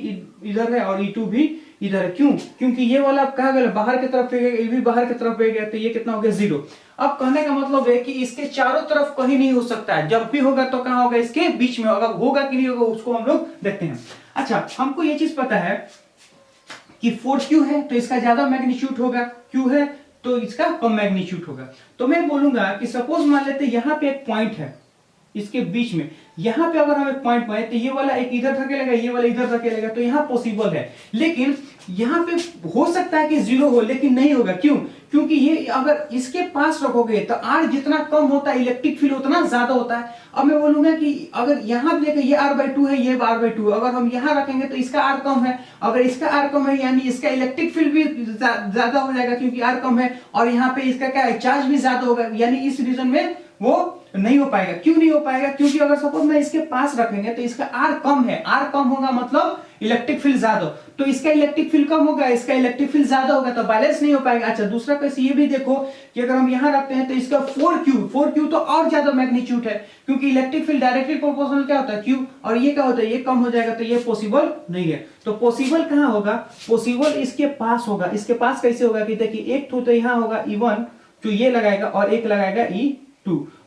इधर है और E2 भी इधर है। क्यों? क्योंकि ये वाला कहा गया बाहर की तरफ फेंकेगा, ये भी बाहर की तरफ फेंकेगा, तो ये कितना हो गया जीरो। अब कहने का मतलब है कि इसके चारों तरफ कहीं नहीं हो सकता है, जब भी होगा तो कहां होगा इसके बीच में होगा कि नहीं होगा उसको हम लोग देखते हैं। अच्छा हमको ये चीज पता है कि 4Q है तो इसका ज्यादा मैग्नीट्यूड होगा, Q है तो इसका कम मैग्नीट्यूड होगा। तो मैं बोलूंगा कि सपोज मान लेते यहाँ पे एक पॉइंट है इसके बीच में, यहाँ पे अगर हम एक पॉइंट पाए तो ये वाला एक इधर धकेलेगा ये वाला इधर धकेलेगा, तो यहाँ पॉसिबल है। लेकिन यहाँ पे हो सकता है कि जीरो हो, लेकिन नहीं होगा। क्यों? क्योंकि ये अगर इसके पास रखोगे तो R जितना कम होता है इलेक्ट्रिक फील्ड उतना ज्यादा होता है। अब मैं बोलूंगा कि अगर यहाँ देखें ये R/2 है ये R/2, अगर हम यहाँ रखेंगे तो इसका R कम है, अगर इसका R कम है यानी इसका इलेक्ट्रिक फील्ड भी ज्यादा हो जाएगा क्योंकि R कम है, और यहाँ पे इसका क्या है चार्ज भी ज्यादा होगा, यानी इस रीजन में वो नहीं हो पाएगा। क्यों नहीं हो पाएगा? क्योंकि अगर सपोज मैं इसके पास रखेंगे तो इसका R कम है, R कम होगा मतलब इलेक्ट्रिक फील्ड ज्यादा, तो इसका इलेक्ट्रिक फील्ड कम होगा इसका इलेक्ट्रिक फील्ड ज्यादा होगा, तो बैलेंस नहीं हो पाएगा। अच्छा दूसरा कैसे ये भी देखो कि अगर हम यहाँ रखते हैं तो इसका 4Q तो और ज्यादा मैग्नीट्यूड है, क्योंकि इलेक्ट्रिक फील्ड डायरेक्टली प्रोपोर्शनल क्या होता है Q, और ये क्या होता है ये कम हो जाएगा, तो ये पॉसिबल नहीं है। तो पॉसिबल कहाँ होगा? पॉसिबल इसके पास होगा। इसके पास कैसे होगा कि देखिए एक तो यहाँ होगा E1 जो ये लगाएगा और एक लगाएगा E2।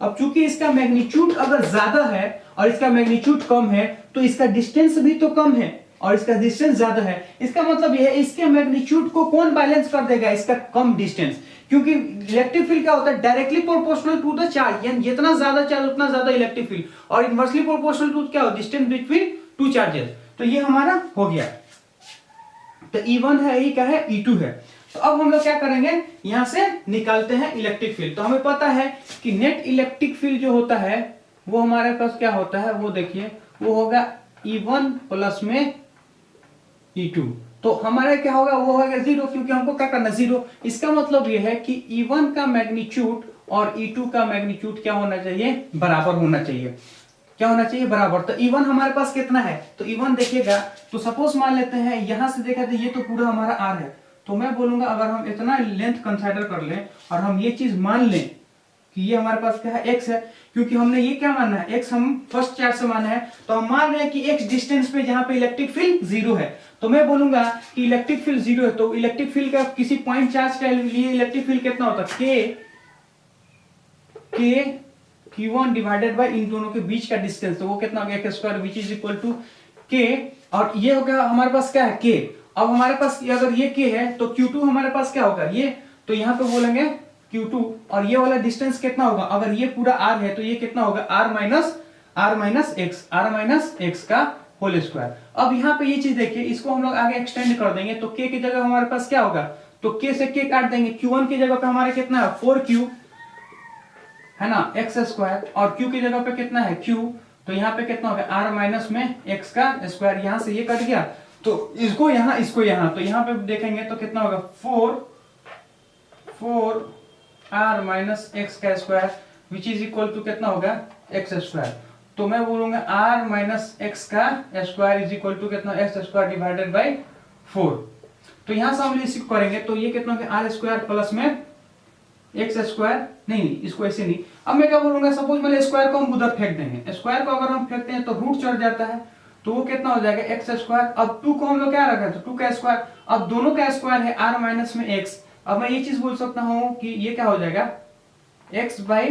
अब चूंकि इसका मैग्नीट्यूड अगर ज्यादा है और इसका मैग्नीट्यूड कम है तो इसका डिस्टेंस भी तो कम है और इसका डिस्टेंस ज्यादा है। इसका मतलब यह है इसके मैग्नीट्यूड को कौन बैलेंस कर देगा? इसका कम डिस्टेंस, क्योंकि इलेक्ट्रिक फील्ड क्या होता है directly proportional to the charge, यानी जितना ज्यादा चार्ज उतना ज्यादा इलेक्ट्रिक फील्ड, और इनवर्सली प्रोपोर्शनल टू क्या हो डिस्टेंस बिटवीन टू चार्जेस। तो ये हमारा हो गया, तो E1 है ये क्या है E2 है। तो अब हम लोग क्या करेंगे यहां से निकालते हैं इलेक्ट्रिक फील्ड। तो हमें पता है कि नेट इलेक्ट्रिक फील्ड जो होता है वो हमारे पास क्या होता है, वो देखिए वो होगा E1 प्लस में E2। तो हमारे क्या होगा वो होगा जीरो, क्योंकि हमको क्या करना जीरो। इसका मतलब ये है कि E1 का मैग्नीट्यूड और E2 का मैग्नीट्यूड क्या होना चाहिए बराबर होना चाहिए। क्या होना चाहिए, बराबर। तो E1 हमारे पास कितना है, तो E1 देखिएगा, तो सपोज मान लेते हैं यहां से देखा तो ये तो पूरा हमारा R है, तो मैं बोलूंगा अगर हम इतना लेंथ कंसीडर कर लें और हम ये चीज मान लें कि ये हमारे पास क्या है, x है, क्योंकि हमने ये क्या माना है, x हम फर्स्ट चार्ज से माना है, तो हम मान रहे हैं कि x डिस्टेंस पे जहां पे इलेक्ट्रिक फील्ड 0 है, तो मैं बोलूंगा कि इलेक्ट्रिक फील्ड 0 है, तो इलेक्ट्रिक फील्ड का किसी पॉइंट चार्ज के लिए इलेक्ट्रिक फील्ड कितना होता है, k q1 डिवाइडेड बाय इन दोनों के बीच का डिस्टेंस, तो वो कितना हो गया, k square which is equal to k, और ये हो गया हमारे पास क्या है, k। अब हमारे पास अगर ये k है तो q2 हमारे पास क्या होगा, ये, तो यहाँ पे बोलेंगे q2, और ये वाला डिस्टेंस कितना होगा, अगर ये पूरा r है तो ये कितना होगा, r माइनस x का होल स्क्वायर। अब यहाँ पे ये चीज देखिए, इसको हम लोग आगे एक्सटेंड कर देंगे, तो k की जगह हमारे पास क्या होगा, तो k से k काट देंगे, q1 की जगह पे हमारे कितना है, 4q है ना, x स्क्वायर, और q की जगह पे कितना है, q, तो यहाँ पे कितना होगा, r माइनस में x का स्क्वायर, यहाँ से ये कट गया, तो इसको यहाँ, तो यहाँ पे देखेंगे तो कितना होगा, 4r माइनस x का square which is equal to कितना होगा, x स्क्वायर। तो मैं बोलूंगा r माइनस x का स्क्वायर इज इक्वल टू कितना, x स्क्वायर डिवाइडेड बाई 4। तो यहाँ से हम इसी करेंगे तो ये कितना होगा, r स्क्वायर प्लस में एक्स स्क्वायर, नहीं इसको ऐसे नहीं। अब मैं क्या बोलूंगा, सपोज मैंने स्क्वायर को हम उधर फेंक देंगे, स्क्वायर को अगर हम फेंकते हैं तो रूट चढ़ जाता है, तो वो कितना हो जाएगा, एक्स स्क्वायर। अब 2 को हम लोग क्या रखा है, तो 2 का स्क्वायर, अब दोनों का स्क्वायर है r माइनस में x। अब मैं ये चीज बोल सकता हूँ कि ये क्या हो जाएगा, x बाई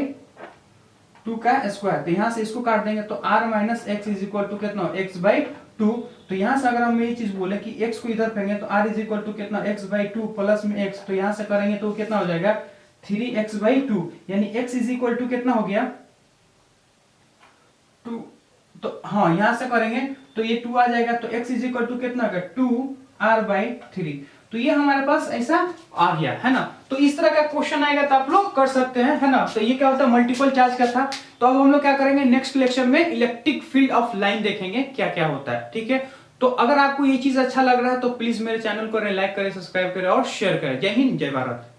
2 का स्क्वायर, तो यहाँ से इसको काट देंगे तो r minus X is equal to कितना, x बाई 2। तो यहाँ से अगर हम ये चीज बोले कि x को इधर फेंकेंगे तो r इज इक्वल टू कितना, x बाई 2 प्लस में x, तो यहाँ से करेंगे तो कितना हो जाएगा, 3x बाई 2, यानी x इज इक्वल टू कितना हो गया, 2। तो हाँ यहाँ से करेंगे तो ये 2 आ जाएगा, तो x इज इक्वल टू कितना होगा, 2r बाई 3। तो ये हमारे पास ऐसा आ गया है ना। तो इस तरह का क्वेश्चन आएगा तो आप लोग कर सकते हैं, है ना। तो ये क्या होता है, मल्टीपल चार्ज का था। तो अब हम लोग क्या करेंगे, नेक्स्ट लेक्चर में इलेक्ट्रिक फील्ड ऑफ लाइन देखेंगे क्या क्या होता है, ठीक है। तो अगर आपको ये चीज अच्छा लग रहा है तो प्लीज मेरे चैनल को लाइक करें, सब्सक्राइब करें और शेयर करें। जय हिंद, जय भारत।